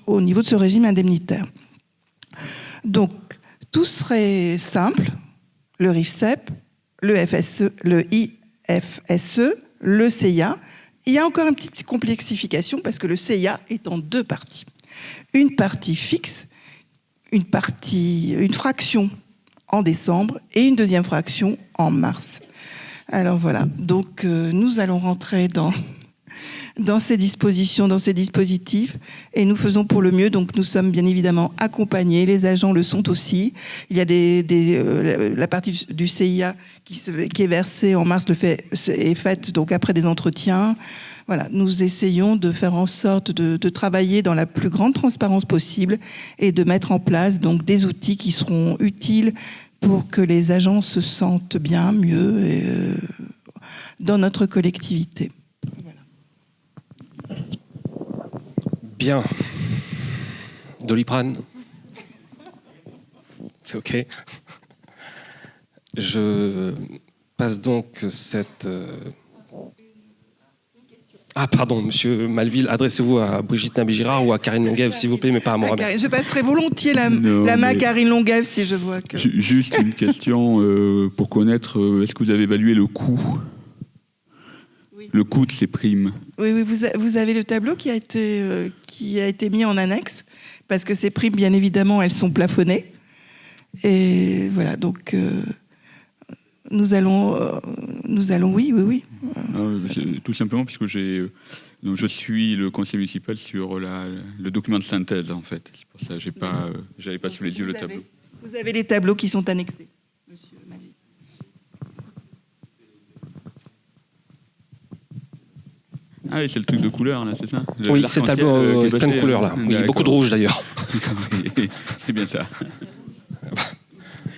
au niveau de ce régime indemnitaire. Donc, tout serait simple, le RIFSEP, le IFSE, le CIA. Il y a encore une petite complexification parce que le CIA est en 2 parties. Une partie fixe, une fraction en décembre et une deuxième fraction en mars. Alors voilà, donc nous allons rentrer dans ces dispositions, dans ces dispositifs, et nous faisons pour le mieux. Donc nous sommes bien évidemment accompagnés, les agents le sont aussi. Il y a la partie du CIA qui est versée en mars est faite donc après des entretiens. Voilà, nous essayons de faire en sorte de travailler dans la plus grande transparence possible et de mettre en place donc des outils qui seront utiles pour que les agents se sentent bien, mieux dans notre collectivité. Voilà. Bien. Doliprane. C'est OK. Je passe donc cette... Ah, pardon, monsieur Malville, adressez-vous à Brigitte Nabé-Girard ou à Karine Longuève, s'il vous plaît, mais pas à moi. Je passerai volontiers la main à Karine Longuève si je vois que... Juste une question pour connaître, est-ce que vous avez évalué le coût ? Oui. Le coût de ces primes ? Oui, vous avez le tableau qui a été mis en annexe, parce que ces primes, bien évidemment, elles sont plafonnées. Et voilà, donc... Nous allons, oui. Tout simplement puisque donc je suis le conseil municipal sur le document de synthèse, en fait. C'est pour ça que j'avais pas sous les yeux le tableau. Vous avez les tableaux qui sont annexés, monsieur Malville. Ah, et c'est le truc de couleur, là, c'est ça ? Oui, c'est le tableau avec plein de couleurs, là. Oui, beaucoup de rouge, d'ailleurs. C'est bien ça.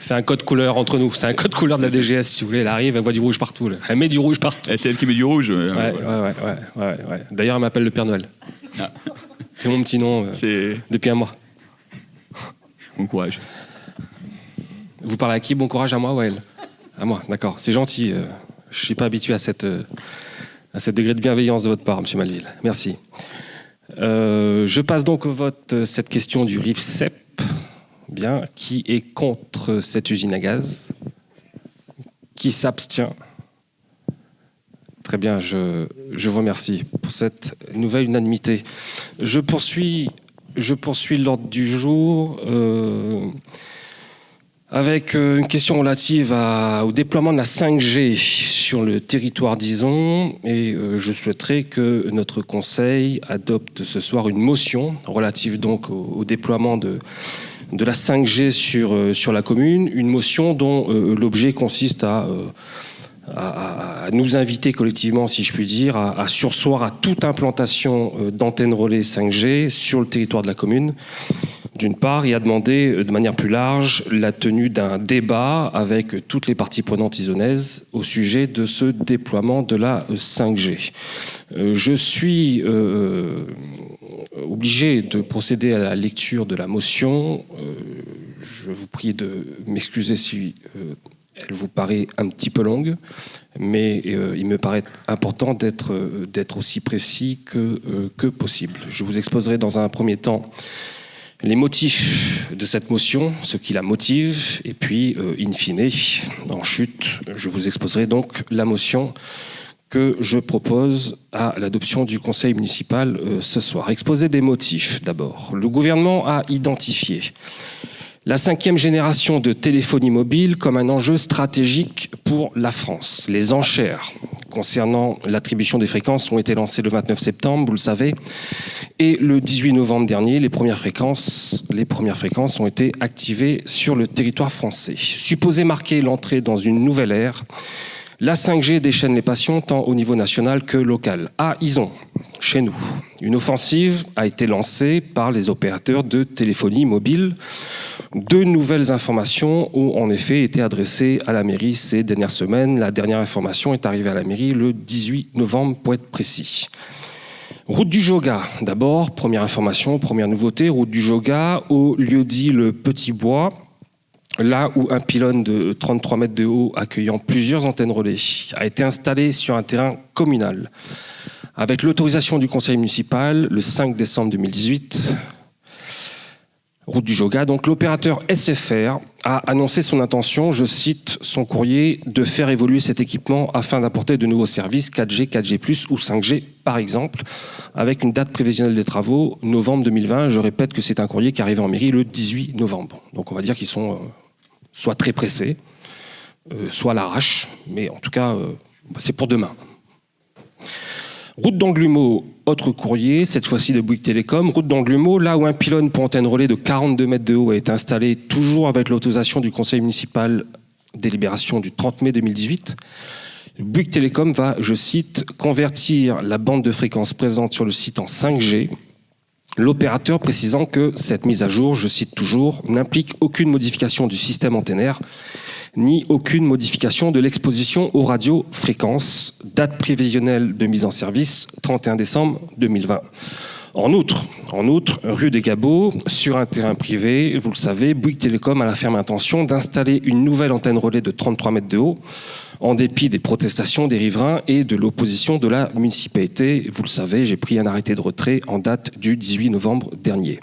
C'est un code couleur entre nous. C'est un code couleur de la DGS, si vous voulez. Elle arrive, elle voit du rouge partout. Là. Elle met du rouge partout. Et c'est elle qui met du rouge. Ouais. D'ailleurs, elle m'appelle le Père Noël. Ah. C'est mon petit nom depuis un mois. Bon courage. Vous parlez à qui ? Bon courage, à moi ou à elle ? À moi, d'accord. C'est gentil. Je ne suis pas habitué à cette degré de bienveillance de votre part, monsieur Malville. Merci. Je passe donc au vote cette question du RIFSEP. Bien, qui est contre cette usine à gaz ? Qui s'abstient ? Très bien, je vous remercie pour cette nouvelle unanimité. Je poursuis l'ordre du jour avec une question relative au déploiement de la 5G sur le territoire d'Ison. Et je souhaiterais que notre conseil adopte ce soir une motion relative donc au déploiement de la 5G sur la commune, une motion dont l'objet consiste à nous inviter collectivement, si je puis dire, à surseoir à toute implantation d'antennes relais 5G sur le territoire de la commune, d'une part, et à demander de manière plus large la tenue d'un débat avec toutes les parties prenantes isonnaises au sujet de ce déploiement de la 5G. Je suis obligé de procéder à la lecture de la motion. Je vous prie de m'excuser si elle vous paraît un petit peu longue, mais il me paraît important d'être aussi précis que possible. Je vous exposerai dans un premier temps les motifs de cette motion, ce qui la motive, et puis, in fine, en chute, je vous exposerai donc la motion que je propose à l'adoption du conseil municipal ce soir. Exposer des motifs, d'abord. Le gouvernement a identifié la 5e génération de téléphonie mobile comme un enjeu stratégique pour la France. Les enchères concernant l'attribution des fréquences ont été lancées le 29 septembre, vous le savez, et le 18 novembre dernier, les premières fréquences ont été activées sur le territoire français. Supposé marquer l'entrée dans une nouvelle ère, la 5G déchaîne les passions tant au niveau national que local. À Ison, chez nous, une offensive a été lancée par les opérateurs de téléphonie mobile. 2 nouvelles informations ont en effet été adressées à la mairie ces dernières semaines. La dernière information est arrivée à la mairie le 18 novembre, pour être précis. Route du Joga, d'abord, première information, première nouveauté. Route du Joga, au lieu-dit le Petit Bois, là où un pylône de 33 mètres de haut accueillant plusieurs antennes relais a été installé sur un terrain communal. Avec l'autorisation du conseil municipal, le 5 décembre 2018, route du Joga, donc l'opérateur SFR a annoncé son intention, je cite son courrier, de faire évoluer cet équipement afin d'apporter de nouveaux services 4G, 4G+, ou 5G par exemple, avec une date prévisionnelle des travaux, novembre 2020. Je répète que c'est un courrier qui arrive en mairie le 18 novembre. Donc on va dire qu'ils sont soit très pressés, soit à l'arrache, mais en tout cas, c'est pour demain. Route d'Anglumeau, autre courrier, cette fois-ci de Bouygues Télécom. Route d'Anglumeau, là où un pylône pour antenne relais de 42 mètres de haut a été installé, toujours avec l'autorisation du conseil municipal, délibération du 30 mai 2018. Bouygues Télécom va, je cite, convertir la bande de fréquence présente sur le site en 5G. L'opérateur précisant que cette mise à jour, je cite toujours, n'implique aucune modification du système antennaire, ni aucune modification de l'exposition aux radiofréquences. Date prévisionnelle de mise en service, 31 décembre 2020. En outre, rue des Gabots, sur un terrain privé, vous le savez, Bouygues Télécom a la ferme intention d'installer une nouvelle antenne relais de 33 mètres de haut, en dépit des protestations des riverains et de l'opposition de la municipalité. Vous le savez, j'ai pris un arrêté de retrait en date du 18 novembre dernier.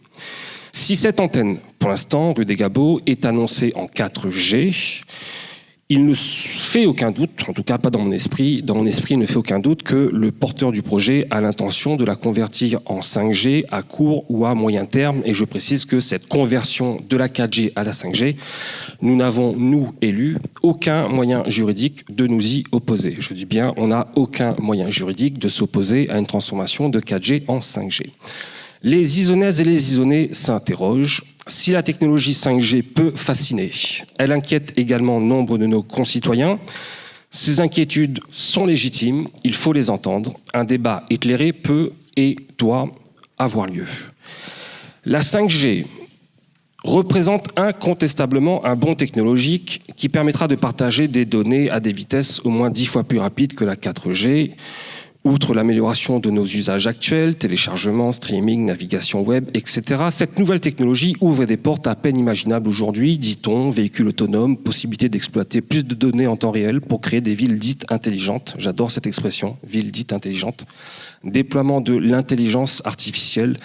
Si cette antenne, pour l'instant, rue des Gabots, est annoncée en 4G, il ne fait aucun doute, en tout cas pas dans mon esprit, il ne fait aucun doute que le porteur du projet a l'intention de la convertir en 5G à court ou à moyen terme. Et je précise que cette conversion de la 4G à la 5G, nous n'avons, nous, élus, aucun moyen juridique de nous y opposer. Je dis bien, on n'a aucun moyen juridique de s'opposer à une transformation de 4G en 5G. Les Isonnaises et les Isonnais s'interrogent. Si la technologie 5G peut fasciner, elle inquiète également nombre de nos concitoyens. Ces inquiétudes sont légitimes, il faut les entendre. Un débat éclairé peut et doit avoir lieu. La 5G représente incontestablement un bond technologique qui permettra de partager des données à des vitesses au moins 10 fois plus rapides que la 4G. Outre l'amélioration de nos usages actuels, téléchargement, streaming, navigation web, etc., cette nouvelle technologie ouvre des portes à peine imaginables aujourd'hui, dit-on, véhicules autonomes, possibilité d'exploiter plus de données en temps réel pour créer des villes dites intelligentes. J'adore cette expression, villes dites intelligentes. Déploiement de l'intelligence artificielle,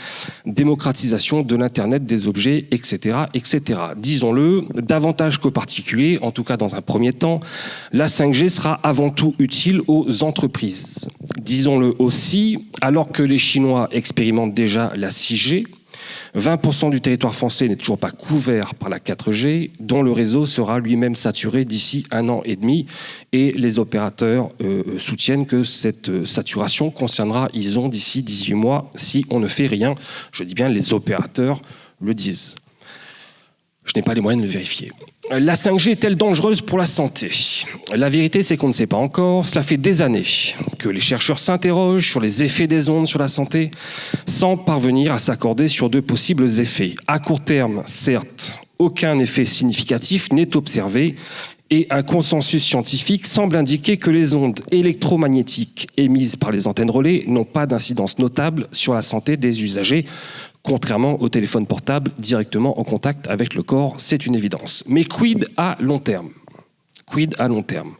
démocratisation de l'Internet des objets, etc., etc. Disons-le, davantage qu'aux particuliers, en tout cas dans un premier temps, la 5G sera avant tout utile aux entreprises. Disons-le aussi, alors que les Chinois expérimentent déjà la 6G, 20% du territoire français n'est toujours pas couvert par la 4G, dont le réseau sera lui-même saturé d'ici 1 an et demi. Et les opérateurs soutiennent que cette saturation concernera ISON d'ici 18 mois si on ne fait rien. Je dis bien les opérateurs le disent. Je n'ai pas les moyens de le vérifier. La 5G est-elle dangereuse pour la santé ? La vérité, c'est qu'on ne sait pas encore. Cela fait des années que les chercheurs s'interrogent sur les effets des ondes sur la santé, sans parvenir à s'accorder sur de possibles effets. À court terme, certes, aucun effet significatif n'est observé, et un consensus scientifique semble indiquer que les ondes électromagnétiques émises par les antennes relais n'ont pas d'incidence notable sur la santé des usagers, contrairement au téléphone portable directement en contact avec le corps, c'est une évidence. Mais quid à long terme ? Quid à long terme ?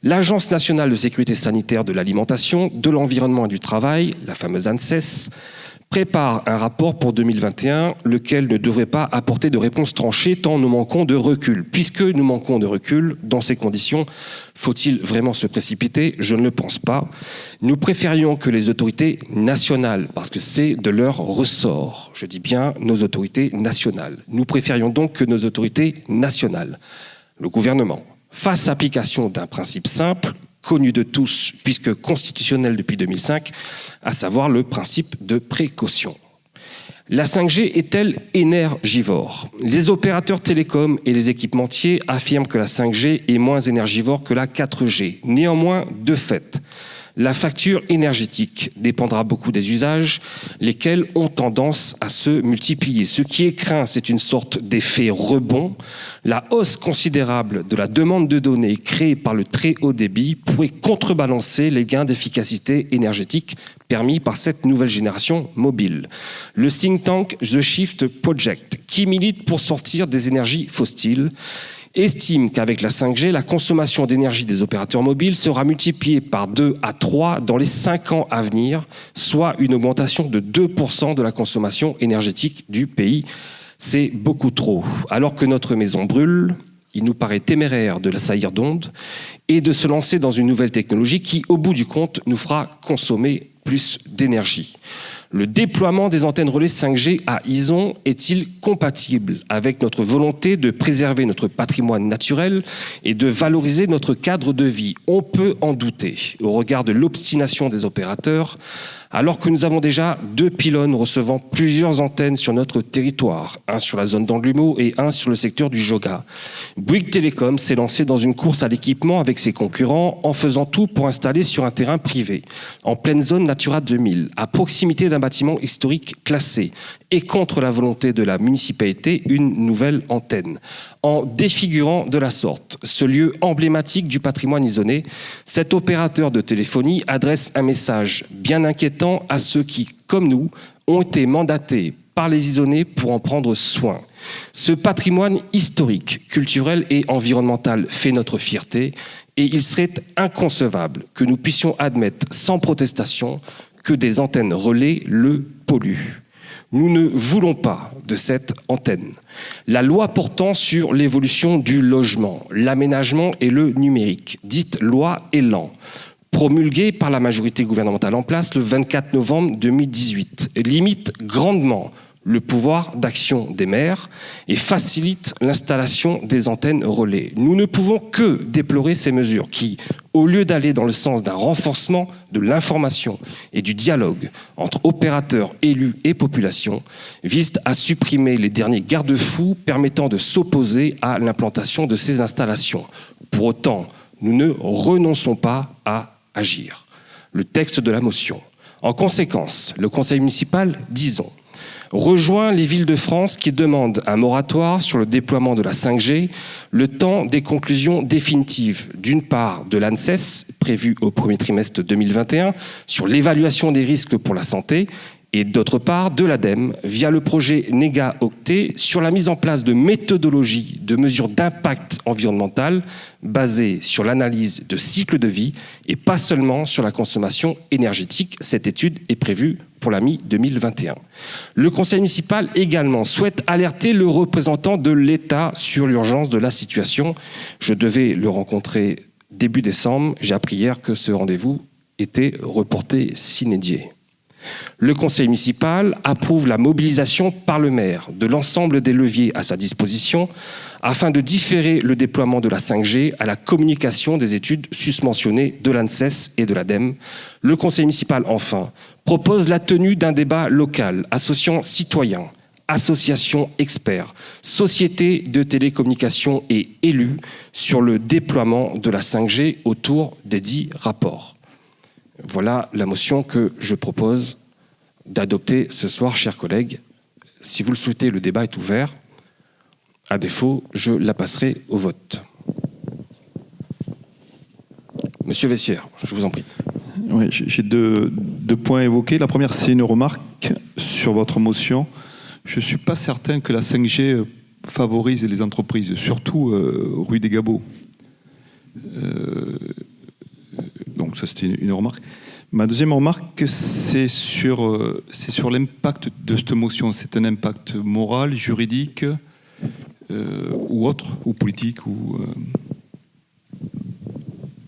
L'Agence nationale de sécurité sanitaire de l'alimentation, de l'environnement et du travail, la fameuse ANSES, prépare un rapport pour 2021, lequel ne devrait pas apporter de réponse tranchée tant nous manquons de recul. Puisque nous manquons de recul, dans ces conditions, faut-il vraiment se précipiter ? Je ne le pense pas. Nous préférions que les autorités nationales, parce que c'est de leur ressort, je dis bien nos autorités nationales, nous préférions donc que nos autorités nationales, le gouvernement, fassent application d'un principe simple, connu de tous, puisque constitutionnel depuis 2005, à savoir le principe de précaution. La 5G est-elle énergivore ? Les opérateurs télécoms et les équipementiers affirment que la 5G est moins énergivore que la 4G. Néanmoins, de fait, la facture énergétique dépendra beaucoup des usages, lesquels ont tendance à se multiplier. Ce qui est craint, c'est une sorte d'effet rebond. La hausse considérable de la demande de données créée par le très haut débit pourrait contrebalancer les gains d'efficacité énergétique permis par cette nouvelle génération mobile. Le think tank The Shift Project, qui milite pour sortir des énergies fossiles, estime qu'avec la 5G, la consommation d'énergie des opérateurs mobiles sera multipliée par 2 à 3 dans les 5 ans à venir, soit une augmentation de 2% de la consommation énergétique du pays. C'est beaucoup trop. Alors que notre maison brûle, il nous paraît téméraire de l'assaillir d'ondes et de se lancer dans une nouvelle technologie qui, au bout du compte, nous fera consommer plus d'énergie. Le déploiement des antennes relais 5G à ISON est-il compatible avec notre volonté de préserver notre patrimoine naturel et de valoriser notre cadre de vie ? On peut en douter au regard de l'obstination des opérateurs, alors que nous avons déjà 2 pylônes recevant plusieurs antennes sur notre territoire, un sur la zone d'Anglumeau et un sur le secteur du Joga. Bouygues Télécom s'est lancé dans une course à l'équipement avec ses concurrents en faisant tout pour installer sur un terrain privé, en pleine zone Natura 2000, à proximité d'un bâtiment historique classé, et contre la volonté de la municipalité, une nouvelle antenne. En défigurant de la sorte ce lieu emblématique du patrimoine isonnais, cet opérateur de téléphonie adresse un message bien inquiétant à ceux qui, comme nous, ont été mandatés par les Isonnais pour en prendre soin. Ce patrimoine historique, culturel et environnemental fait notre fierté et il serait inconcevable que nous puissions admettre sans protestation que des antennes relais le polluent. Nous ne voulons pas de cette antenne. La loi portant sur l'évolution du logement, l'aménagement et le numérique, dite loi Elan, promulguée par la majorité gouvernementale en place le 24 novembre 2018, limite grandement le pouvoir d'action des maires et facilite l'installation des antennes relais. Nous ne pouvons que déplorer ces mesures qui, au lieu d'aller dans le sens d'un renforcement de l'information et du dialogue entre opérateurs, élus et population, visent à supprimer les derniers garde-fous permettant de s'opposer à l'implantation de ces installations. Pour autant, nous ne renonçons pas à agir. Le texte de la motion. En conséquence, le conseil municipal, disons, rejoint les villes de France qui demandent un moratoire sur le déploiement de la 5G, le temps des conclusions définitives, d'une part de l'ANSES, prévue au premier trimestre 2021, sur l'évaluation des risques pour la santé, et d'autre part de l'ADEME, via le projet NEGA-Octet, sur la mise en place de méthodologies de mesures d'impact environnemental basées sur l'analyse de cycle de vie et pas seulement sur la consommation énergétique. Cette étude est prévue pour la mi-2021. Le conseil municipal également souhaite alerter le représentant de l'État sur l'urgence de la situation. Je devais le rencontrer début décembre. J'ai appris hier que ce rendez-vous était reporté sine die. Le conseil municipal approuve la mobilisation par le maire de l'ensemble des leviers à sa disposition afin de différer le déploiement de la 5G à la communication des études susmentionnées de l'ANSES et de l'ADEME. Le conseil municipal, enfin, propose la tenue d'un débat local associant citoyens, associations experts, sociétés de télécommunications et élus sur le déploiement de la 5G autour des dits rapports. Voilà la motion que je propose d'adopter ce soir, chers collègues. Si vous le souhaitez, le débat est ouvert. À défaut, je la passerai au vote. Monsieur Vessière, je vous en prie. Oui, j'ai deux points évoqués. La première, c'est une remarque sur votre motion. Je ne suis pas certain que la 5G favorise les entreprises, surtout rue des Gabots. Donc ça, c'était une remarque. Ma deuxième remarque, c'est sur l'impact de cette motion. C'est un impact moral, juridique ou autre, ou politique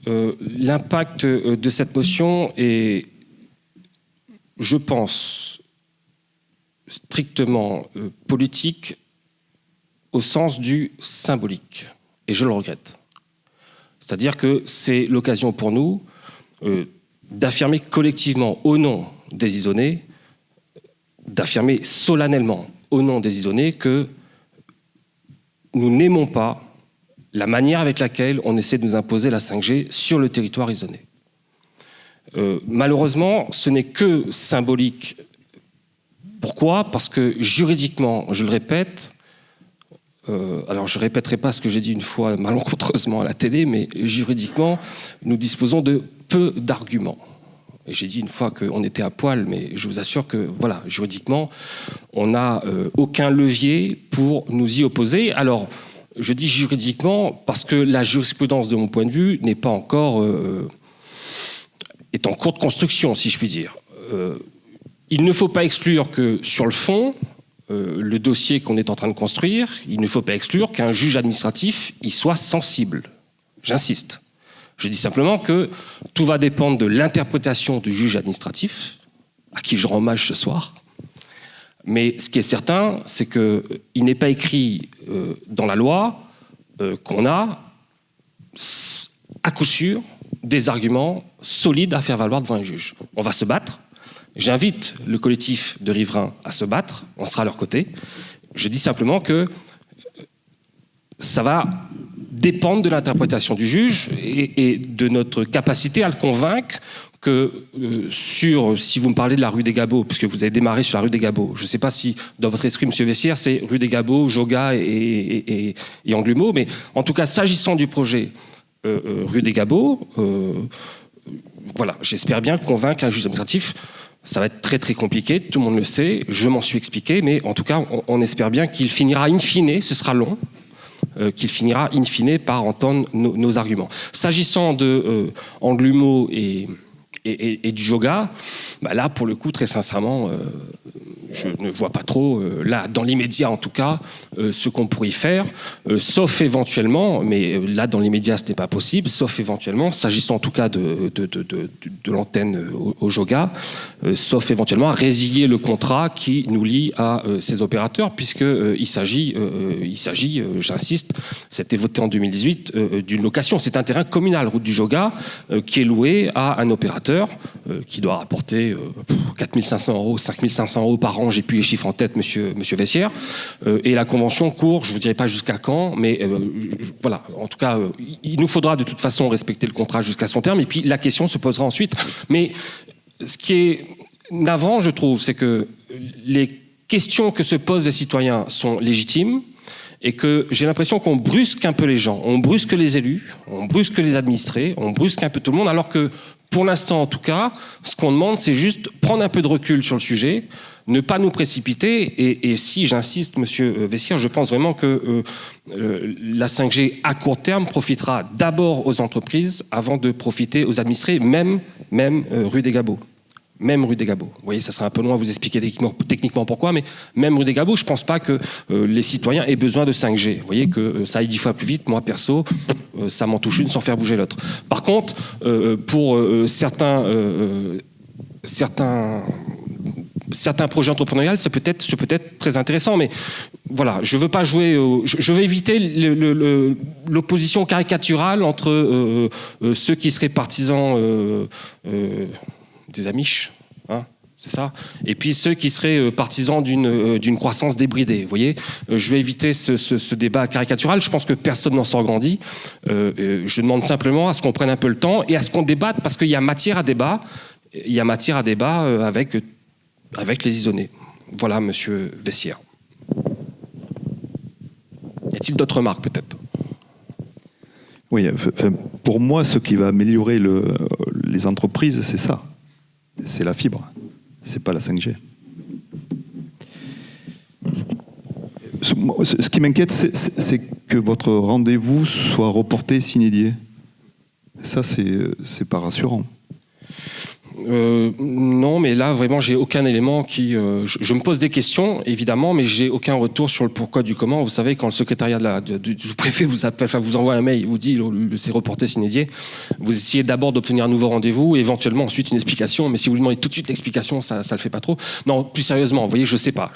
L'impact de cette motion est, je pense, strictement politique au sens du symbolique. Et je le regrette. C'est-à-dire que c'est l'occasion pour nous d'affirmer collectivement au nom des Isonnais, d'affirmer solennellement au nom des Isonnais que nous n'aimons pas la manière avec laquelle on essaie de nous imposer la 5G sur le territoire isonnais. Malheureusement, ce n'est que symbolique. Pourquoi ? Parce que juridiquement, je le répète, alors je ne répéterai pas ce que j'ai dit une fois malencontreusement à la télé, mais juridiquement, nous disposons de peu d'arguments. Et j'ai dit une fois qu'on était à poil, mais je vous assure que, voilà, juridiquement, on n'a aucun levier pour nous y opposer. Alors, je dis juridiquement parce que la jurisprudence, de mon point de vue, n'est pas encore... est en cours de construction, si je puis dire. Il ne faut pas exclure que, sur le fond, le dossier qu'on est en train de construire, il ne faut pas exclure qu'un juge administratif y soit sensible. J'insiste. Je dis simplement que tout va dépendre de l'interprétation du juge administratif, à qui je rends hommage ce soir. Mais ce qui est certain, c'est qu'il n'est pas écrit dans la loi qu'on a, à coup sûr, des arguments solides à faire valoir devant un juge. On va se battre. J'invite le collectif de riverains à se battre. On sera à leur côté. Je dis simplement que ça va dépendre de l'interprétation du juge et de notre capacité à le convaincre que si vous me parlez de la rue des Gabots, puisque vous avez démarré sur la rue des Gabots, je ne sais pas si dans votre esprit, M. Vessière, c'est rue des Gabots, Joga et Anglumeau, mais en tout cas, s'agissant du projet rue des Gabots, voilà, j'espère bien convaincre un juge administratif Ça va être très très compliqué, tout le monde le sait, je m'en suis expliqué, mais en tout cas, on espère bien qu'il finira in fine, ce sera long, qu'il finira in fine par entendre nos arguments. S'agissant de Anglumo et du yoga, bah là, pour le coup, très sincèrement, je ne vois pas trop, là, dans l'immédiat en tout cas, ce qu'on pourrait y faire, sauf éventuellement, mais là, dans l'immédiat, ce n'est pas possible, sauf éventuellement, s'agissant en tout cas de l'antenne au yoga, sauf éventuellement à résilier le contrat qui nous lie à ces opérateurs, puisqu'il s'agit, j'insiste, c'était voté en 2018, d'une location. C'est un terrain communal, route du Joga, qui est loué à un opérateur qui doit rapporter 4 500 €, 5 500 € par an, j'ai plus les chiffres en tête, monsieur Vessière, et la convention court, je ne vous dirai pas jusqu'à quand, mais voilà, en tout cas, il nous faudra de toute façon respecter le contrat jusqu'à son terme, et puis la question se posera ensuite. Mais ce qui est navrant, je trouve, c'est que les questions que se posent les citoyens sont légitimes, et que j'ai l'impression qu'on brusque un peu les gens, on brusque les élus, on brusque les administrés, on brusque un peu tout le monde, alors que pour l'instant en tout cas, ce qu'on demande c'est juste prendre un peu de recul sur le sujet, ne pas nous précipiter, et si j'insiste, monsieur Vessière, je pense vraiment que la 5G à court terme profitera d'abord aux entreprises avant de profiter aux administrés, même rue des Gabots. Même rue des Gabots. Vous voyez, ça serait un peu loin à vous expliquer techniquement pourquoi, mais même rue des Gabots, je ne pense pas que les citoyens aient besoin de 5G. Vous voyez que ça aille 10 fois plus vite. Moi, perso, ça m'en touche une sans faire bouger l'autre. Par contre, pour certains projets entrepreneuriaux, ça peut être très intéressant, mais voilà, je veux pas jouer. Je veux éviter l'opposition caricaturale entre ceux qui seraient partisans des Amish, hein, c'est ça, et puis ceux qui seraient partisans d'une croissance débridée. Vous voyez, je vais éviter ce débat caricatural. Je pense que personne n'en sort grandi. Je demande simplement à ce qu'on prenne un peu le temps et à ce qu'on débatte, parce qu'il y a matière à débat. Il y a matière à débat avec les isonnés. Voilà, monsieur Vessière. Y a-t-il d'autres remarques, peut-être ? Oui, pour moi, ce qui va améliorer les entreprises, c'est ça. C'est la fibre, c'est pas la 5G. Ce qui m'inquiète, c'est que votre rendez-vous soit reporté sine die. Ça, c'est pas rassurant. Non, mais là, vraiment, j'ai aucun élément qui... je me pose des questions, évidemment, mais j'ai aucun retour sur le pourquoi du comment. Vous savez, quand le secrétariat du sous-préfet vous appelle, enfin, vous envoie un mail, vous dit c'est reporté sine die, vous essayez d'abord d'obtenir un nouveau rendez-vous, et éventuellement ensuite une explication, mais si vous lui demandez tout de suite l'explication, ça le fait pas trop. Non, plus sérieusement, vous voyez, je sais pas,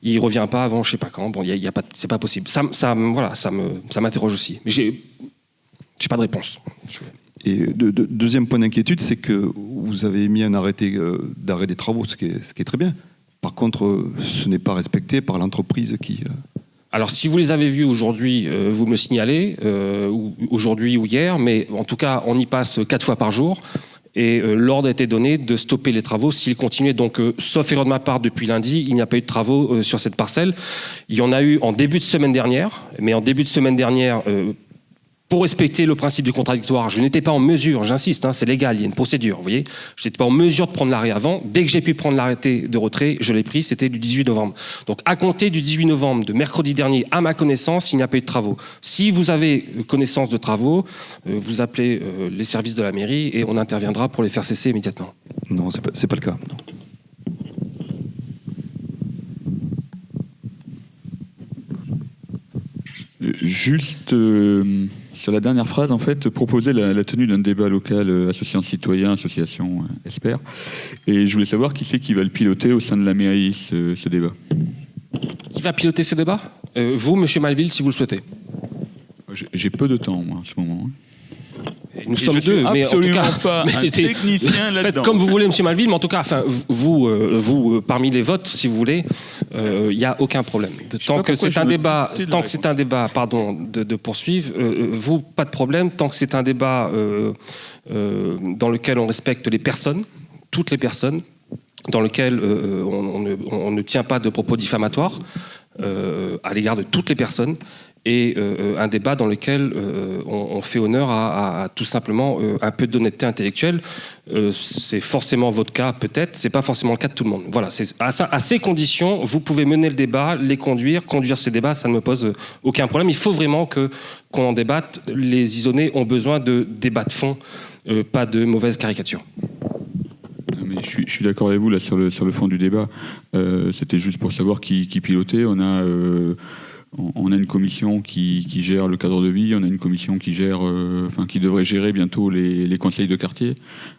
il revient pas avant je sais pas quand, bon, c'est pas possible. Ça m'interroge aussi, mais j'ai pas de réponse. Et deuxième point d'inquiétude, c'est que vous avez mis un arrêté d'arrêt des travaux, ce qui est très bien. Par contre, ce n'est pas respecté par l'entreprise qui... Alors, si vous les avez vus aujourd'hui, vous me le signalez, aujourd'hui ou hier, mais en tout cas, on y passe 4 fois par jour. Et l'ordre a été donné de stopper les travaux s'ils continuaient. Donc, sauf erreur de ma part, depuis lundi, il n'y a pas eu de travaux sur cette parcelle. Il y en a eu en début de semaine dernière, mais en début de semaine dernière... pour respecter le principe du contradictoire, je n'étais pas en mesure, j'insiste, hein, c'est légal, il y a une procédure, vous voyez, je n'étais pas en mesure de prendre l'arrêt avant. Dès que j'ai pu prendre l'arrêté de retrait, je l'ai pris, c'était du 18 novembre. Donc à compter du 18 novembre, de mercredi dernier, à ma connaissance, il n'y a pas eu de travaux. Si vous avez connaissance de travaux, vous appelez les services de la mairie et on interviendra pour les faire cesser immédiatement. Non, c'est pas le cas. Non. Juste sur la dernière phrase, en fait, proposer la tenue d'un débat local associant citoyens, association, experts. Et je voulais savoir qui c'est qui va le piloter au sein de la mairie, ce débat. Qui va piloter ce débat ? Vous, monsieur Malville, si vous le souhaitez. J'ai peu de temps, moi, en ce moment. Nous sommes deux, mais en tout cas, pas un technicien là-dedans. Faites comme vous voulez, monsieur Malville, mais en tout cas, enfin, vous parmi les votes, si vous voulez, il n'y a aucun problème. Tant que c'est un débat, de poursuivre, vous, pas de problème. Tant que c'est un débat dans lequel on respecte les personnes, toutes les personnes, dans lequel on ne tient pas de propos diffamatoires à l'égard de toutes les personnes. et un débat dans lequel on fait honneur à tout simplement un peu d'honnêteté intellectuelle. C'est forcément votre cas, peut-être, c'est pas forcément le cas de tout le monde. Voilà, c'est à ces conditions, vous pouvez mener le débat, conduire ces débats, ça ne me pose aucun problème. Il faut vraiment qu'on en débatte. Les isonnés ont besoin de débats de fond, pas de mauvaises caricatures. Mais je suis d'accord avec vous là sur le fond du débat. C'était juste pour savoir qui pilotait. On a une commission qui gère le cadre de vie, on a une commission qui gère, qui devrait gérer bientôt les conseils de quartier.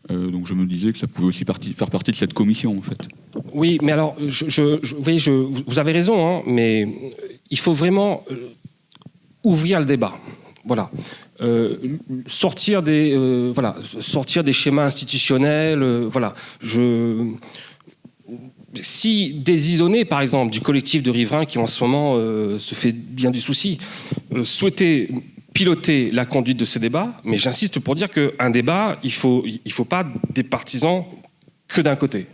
Donc je me disais que ça pouvait aussi faire partie de cette commission en fait. Oui, mais alors, vous avez raison, hein, mais il faut vraiment ouvrir le débat. Voilà. Sortir des schémas institutionnels. Voilà. Si des isonnés, par exemple, du collectif de riverains qui en ce moment se fait bien du souci, souhaitaient piloter la conduite de ces débats, mais j'insiste pour dire qu'un débat, il faut pas des partisans que d'un côté.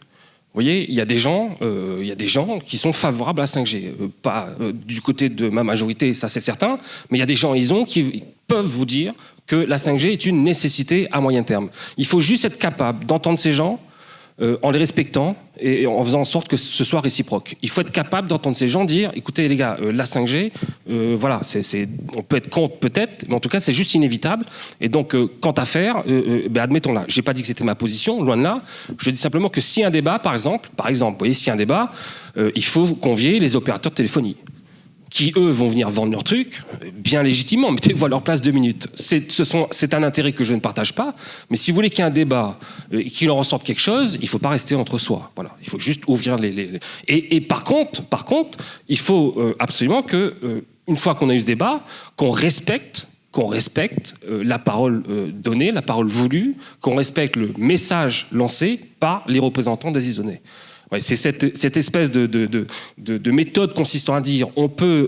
Vous voyez, il y a des gens qui sont favorables à la 5G. Pas du côté de ma majorité, ça c'est certain, mais il y a des gens qui peuvent vous dire que la 5G est une nécessité à moyen terme. Il faut juste être capable d'entendre ces gens en les respectant et en faisant en sorte que ce soit réciproque. Il faut être capable d'entendre ces gens dire, écoutez les gars, la 5G, voilà, on peut être contre peut-être, mais en tout cas c'est juste inévitable. Et donc, quant à faire, admettons-la. J'ai pas dit que c'était ma position, loin de là. Je dis simplement que si un débat, par exemple, vous voyez, si un débat, il faut convier les opérateurs de téléphonie, qui, eux, vont venir vendre leur truc, bien légitimement, mettez-vous à leur place 2 minutes. C'est un intérêt que je ne partage pas, mais si vous voulez qu'il y ait un débat et qu'il en ressorte quelque chose, il ne faut pas rester entre soi. Voilà. Il faut juste ouvrir Et par contre, il faut absolument que, une fois qu'on a eu ce débat, qu'on respecte la parole donnée, la parole voulue, qu'on respecte le message lancé par les représentants des isonnés. Ouais, c'est cette espèce de méthode consistant à dire on peut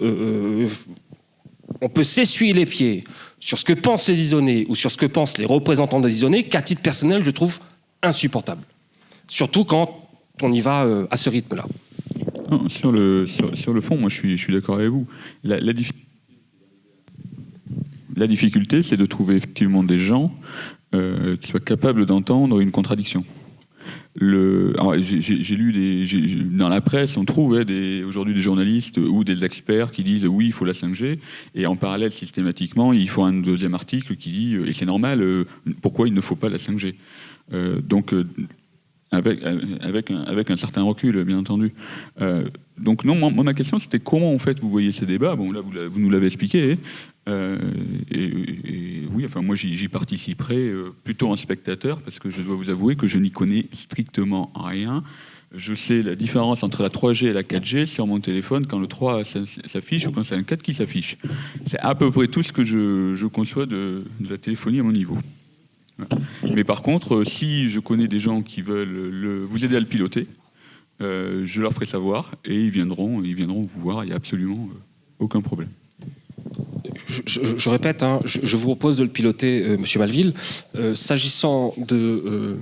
s'essuyer les pieds sur ce que pensent les isonnés ou sur ce que pensent les représentants des isonnés qu'à titre personnel je trouve insupportable. Surtout quand on y va à ce rythme-là. Non, sur le fond, moi je suis d'accord avec vous. La difficulté, c'est de trouver effectivement des gens qui soient capables d'entendre une contradiction. J'ai lu dans la presse, on trouve aujourd'hui des journalistes ou des experts qui disent oui, il faut la 5G, et en parallèle, systématiquement, il faut un deuxième article qui dit et c'est normal, pourquoi il ne faut pas la 5G. Avec un certain recul, bien entendu. Donc non, moi, ma question, c'était comment en fait vous voyez ces débats. Bon, là, vous nous l'avez expliqué. Et oui, enfin, moi, j'y participerai plutôt en spectateur, parce que je dois vous avouer que je n'y connais strictement rien. Je sais la différence entre la 3G et la 4G sur mon téléphone quand le 3 s'affiche ou quand c'est un 4 qui s'affiche. C'est à peu près tout ce que je conçois de la téléphonie à mon niveau. Mais par contre, si je connais des gens qui veulent vous aider à le piloter, je leur ferai savoir et ils viendront vous voir, il n'y a absolument aucun problème. Je répète, hein, je vous propose de le piloter, Monsieur Malville. S'agissant de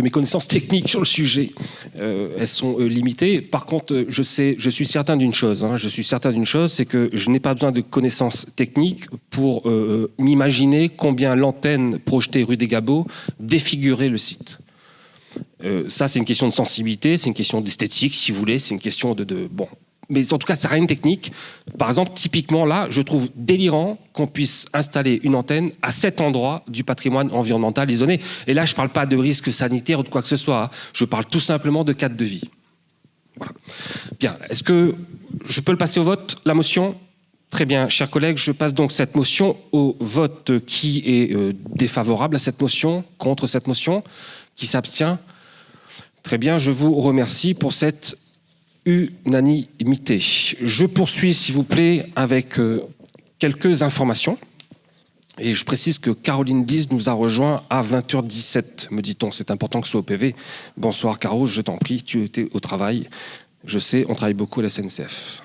mes connaissances techniques sur le sujet, elles sont limitées. Par contre, je suis certain d'une chose. C'est que je n'ai pas besoin de connaissances techniques pour m'imaginer combien l'antenne projetée rue des Gabots défigurait le site. Ça, c'est une question de sensibilité, c'est une question d'esthétique, si vous voulez, c'est une question bon. Mais en tout cas, ça n'a rien de technique. Par exemple, typiquement, là, je trouve délirant qu'on puisse installer une antenne à cet endroit du patrimoine environnemental isolé. Et là, je ne parle pas de risque sanitaire ou de quoi que ce soit. Je parle tout simplement de cadre de vie. Voilà. Bien. Est-ce que je peux le passer au vote, la motion ? Très bien, chers collègues, je passe donc cette motion au vote. Qui est défavorable à cette motion ? Contre cette motion ? Qui s'abstient ? Très bien, je vous remercie pour cette unanimité. Je poursuis, s'il vous plaît, avec quelques informations. Et je précise que Caroline Lise nous a rejoint à 20h17, me dit-on. C'est important que ce soit au PV. Bonsoir, Caro, je t'en prie, tu étais au travail. Je sais, on travaille beaucoup à la SNCF.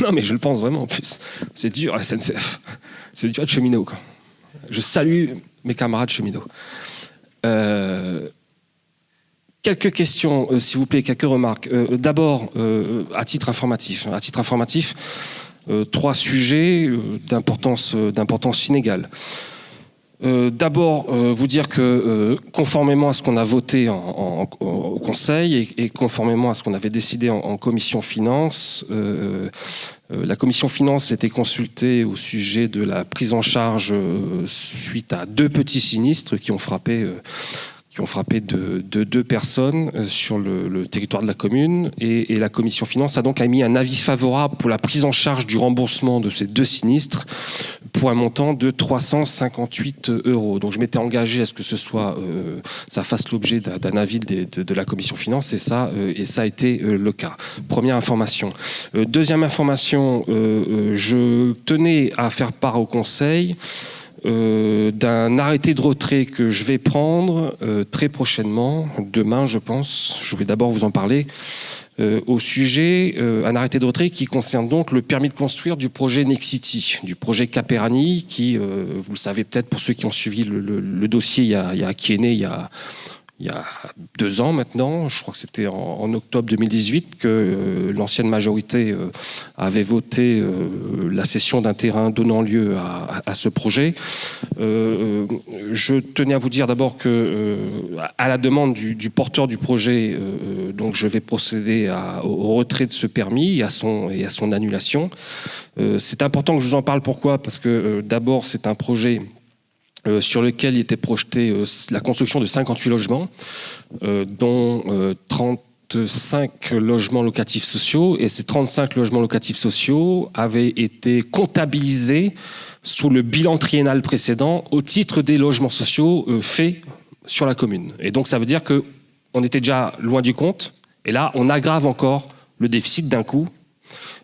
Non, mais je le pense vraiment, en plus. C'est dur, à la SNCF. C'est dur à être cheminot, quoi. Je salue mes camarades cheminots. quelques questions, s'il vous plaît, quelques remarques. D'abord, à titre informatif, 3 sujets d'importance inégale. D'abord, vous dire que conformément à ce qu'on a voté au Conseil et conformément à ce qu'on avait décidé en Commission Finances, la Commission Finances était consultée au sujet de la prise en charge suite à 2 petits sinistres qui ont frappé de 2 personnes sur le territoire de la commune. Et la Commission Finances a donc émis un avis favorable pour la prise en charge du remboursement de ces 2 sinistres pour un montant de 358 €. Donc je m'étais engagé à ce que ça fasse l'objet d'un avis de la Commission Finances et ça a été le cas. Première information. Deuxième information, je tenais à faire part au Conseil d'un arrêté de retrait que je vais prendre très prochainement, demain je pense. Je vais d'abord vous en parler au sujet, un arrêté de retrait qui concerne donc le permis de construire du projet Nexity, du projet Caperani, qui, vous le savez peut-être pour ceux qui ont suivi le dossier, qui est né il y a 2 ans maintenant, je crois que c'était en octobre 2018 que l'ancienne majorité avait voté la cession d'un terrain donnant lieu à ce projet. Je tenais à vous dire d'abord que, à la demande du porteur du projet, donc je vais procéder au retrait de ce permis et à son annulation. C'est important que je vous en parle. Pourquoi ? Parce que d'abord, c'est un projet sur lequel il était projeté la construction de 58 logements, dont 35 logements locatifs sociaux. Et ces 35 logements locatifs sociaux avaient été comptabilisés sous le bilan triennal précédent au titre des logements sociaux faits sur la commune. Et donc ça veut dire qu'on était déjà loin du compte. Et là, on aggrave encore le déficit d'un coup.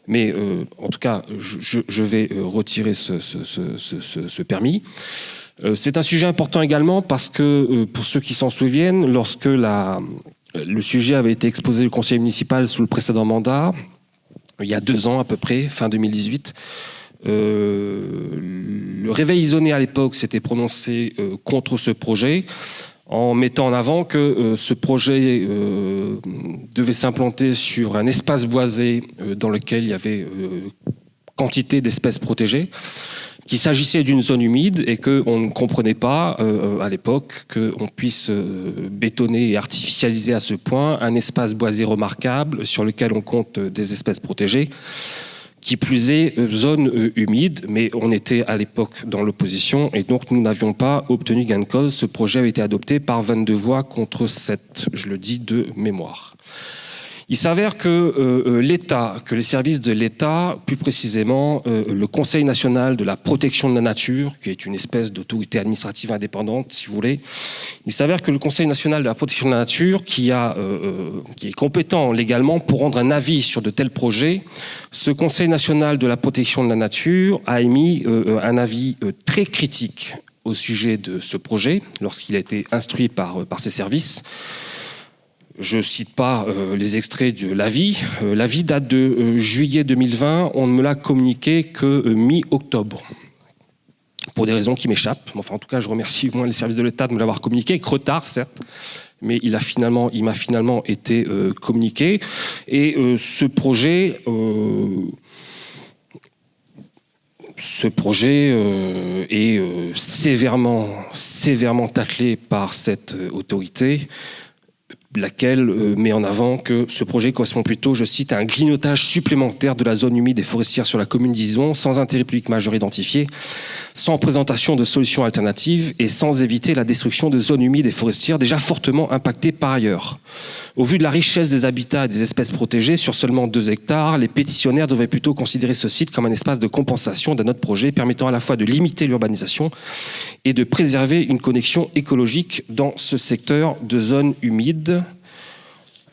Mais en tout cas, je vais retirer ce permis. C'est un sujet important également parce que, pour ceux qui s'en souviennent, lorsque le sujet avait été exposé au conseil municipal sous le précédent mandat, il y a 2 ans à peu près, fin 2018, le Réveil Isoné à l'époque s'était prononcé contre ce projet en mettant en avant que ce projet devait s'implanter sur un espace boisé dans lequel il y avait quantité d'espèces protégées, qu'il s'agissait d'une zone humide et qu'on ne comprenait pas à l'époque qu'on puisse bétonner et artificialiser à ce point un espace boisé remarquable sur lequel on compte des espèces protégées, qui plus est zone humide, mais on était à l'époque dans l'opposition et donc nous n'avions pas obtenu gain de cause. Ce projet avait été adopté par 22 voix contre 7, je le dis de mémoire. Il s'avère que l'État, que les services de l'État, plus précisément le Conseil national de la protection de la nature, qui est une espèce d'autorité administrative indépendante, si vous voulez, il s'avère que le Conseil national de la protection de la nature, qui est compétent légalement pour rendre un avis sur de tels projets, ce Conseil national de la protection de la nature a émis un avis très critique au sujet de ce projet, lorsqu'il a été instruit par ses services. Je ne cite pas les extraits de l'avis. L'avis date de juillet 2020. On ne me l'a communiqué que mi-octobre, pour des raisons qui m'échappent. Enfin, en tout cas, je remercie au moins les services de l'État de me l'avoir communiqué, avec retard, certes, mais il m'a finalement été communiqué. Et ce projet est sévèrement taclé par cette autorité, laquelle met en avant que ce projet correspond plutôt, je cite, à un grignotage supplémentaire de la zone humide et forestière sur la commune d'Ison, sans intérêt public majeur identifié, sans présentation de solutions alternatives et sans éviter la destruction de zones humides et forestières déjà fortement impactées par ailleurs. Au vu de la richesse des habitats et des espèces protégées sur seulement 2 hectares, les pétitionnaires devraient plutôt considérer ce site comme un espace de compensation d'un autre projet permettant à la fois de limiter l'urbanisation et de préserver une connexion écologique dans ce secteur de zones humides.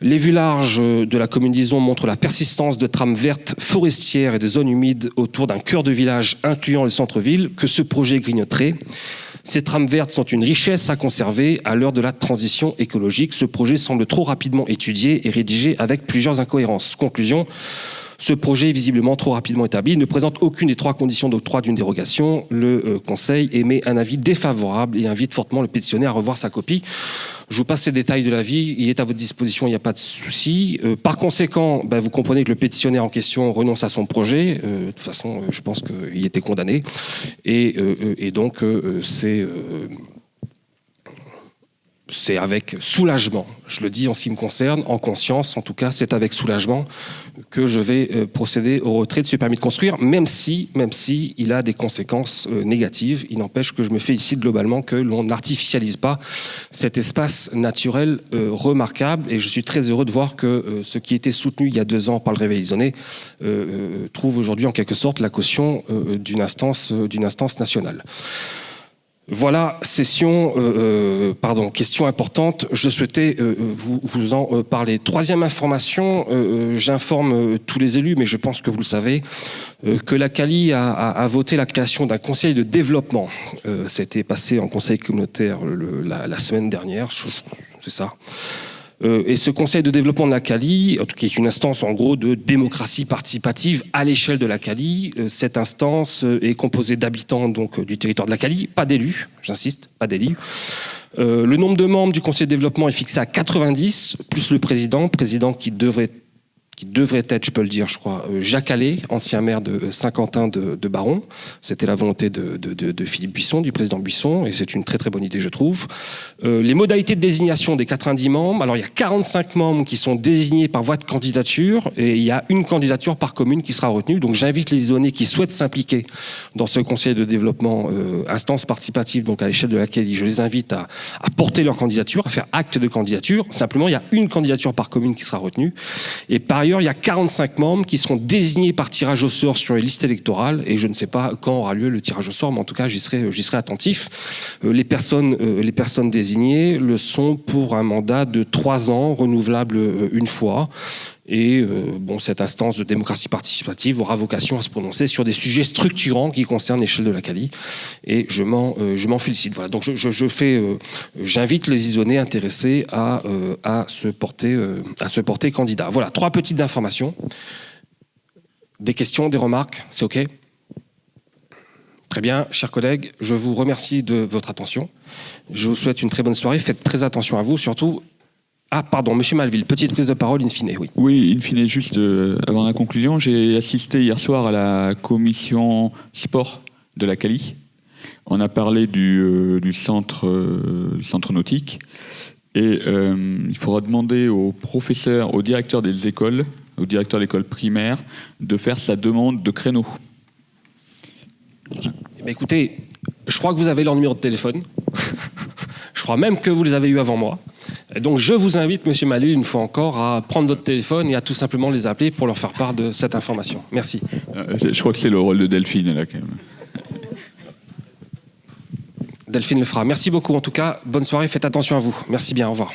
Les vues larges de la commune d'Ison montrent la persistance de trames vertes forestières et de zones humides autour d'un cœur de village incluant le centre-ville que ce projet grignoterait. Ces trames vertes sont une richesse à conserver à l'heure de la transition écologique. Ce projet semble trop rapidement étudié et rédigé avec plusieurs incohérences. Conclusion, Ce projet est visiblement trop rapidement établi. Il ne présente aucune des 3 conditions d'octroi d'une dérogation. Le Conseil émet un avis défavorable et invite fortement le pétitionnaire à revoir sa copie. Je vous passe les détails de l'avis, il est à votre disposition, il n'y a pas de souci. Par conséquent, vous comprenez que le pétitionnaire en question renonce à son projet. De toute façon, je pense qu'il était condamné. Et donc, c'est avec soulagement, je le dis en ce qui me concerne, en conscience, en tout cas, c'est avec soulagement que je vais procéder au retrait de ce permis de construire, même si il a des conséquences négatives. Il n'empêche que je me félicite globalement que l'on n'artificialise pas cet espace naturel remarquable, et je suis très heureux de voir que ce qui était soutenu il y a 2 ans par le Réveil Isonnais trouve aujourd'hui en quelque sorte la caution d'une instance nationale. Voilà, question importante. Je souhaitais vous en parler. 3e information, j'informe tous les élus, mais je pense que vous le savez, que la CALI a voté la création d'un conseil de développement. Ça a été passé en conseil communautaire la semaine dernière, c'est ça. Et ce conseil de développement de la CALI, qui est une instance en gros de démocratie participative à l'échelle de la CALI, cette instance est composée d'habitants donc du territoire de la CALI, pas d'élus, j'insiste, pas d'élus. Le nombre de membres du conseil de développement est fixé à 90, plus le président qui devrait être, je peux le dire, je crois, Jacques Allais, ancien maire de Saint-Quentin de Baron. C'était la volonté de Philippe Buisson, du président Buisson, et c'est une très très bonne idée, je trouve. Les modalités de désignation des 90 membres, alors il y a 45 membres qui sont désignés par voie de candidature, et il y a une candidature par commune qui sera retenue. Donc j'invite les Isonnais qui souhaitent s'impliquer dans ce conseil de développement, instance participative, donc à l'échelle de laquelle je les invite à porter leur candidature, à faire acte de candidature. Simplement, il y a une candidature par commune qui sera retenue. Et par ailleurs, il y a 45 membres qui seront désignés par tirage au sort sur les listes électorales, et je ne sais pas quand aura lieu le tirage au sort, mais en tout cas j'y serai attentif. Les personnes désignées le sont pour un mandat de 3 ans, renouvelable une fois. Et cette instance de démocratie participative aura vocation à se prononcer sur des sujets structurants qui concernent l'échelle de la CALI. Et je m'en félicite. Voilà. Donc j'invite les Isonnais intéressés à se porter candidat. Voilà, 3 petites informations. Des questions, des remarques, c'est OK ? Très bien, chers collègues, je vous remercie de votre attention. Je vous souhaite une très bonne soirée. Faites très attention à vous, surtout. Ah, pardon, Monsieur Malville, petite prise de parole, in fine, oui. Oui, in fine, juste avant la conclusion, j'ai assisté hier soir à la commission sport de la CALI. On a parlé du centre nautique, et il faudra demander aux professeurs, aux directeurs des écoles, aux directeurs d'école primaire, de faire sa demande de créneau. Écoutez, je crois que vous avez leur numéro de téléphone. Je crois même que vous les avez eus avant moi. Et donc je vous invite, Monsieur Malville, une fois encore, à prendre votre téléphone et à tout simplement les appeler pour leur faire part de cette information. Merci. Je crois que c'est le rôle de Delphine, là, quand même. Delphine le fera. Merci beaucoup, en tout cas. Bonne soirée, faites attention à vous. Merci bien, au revoir.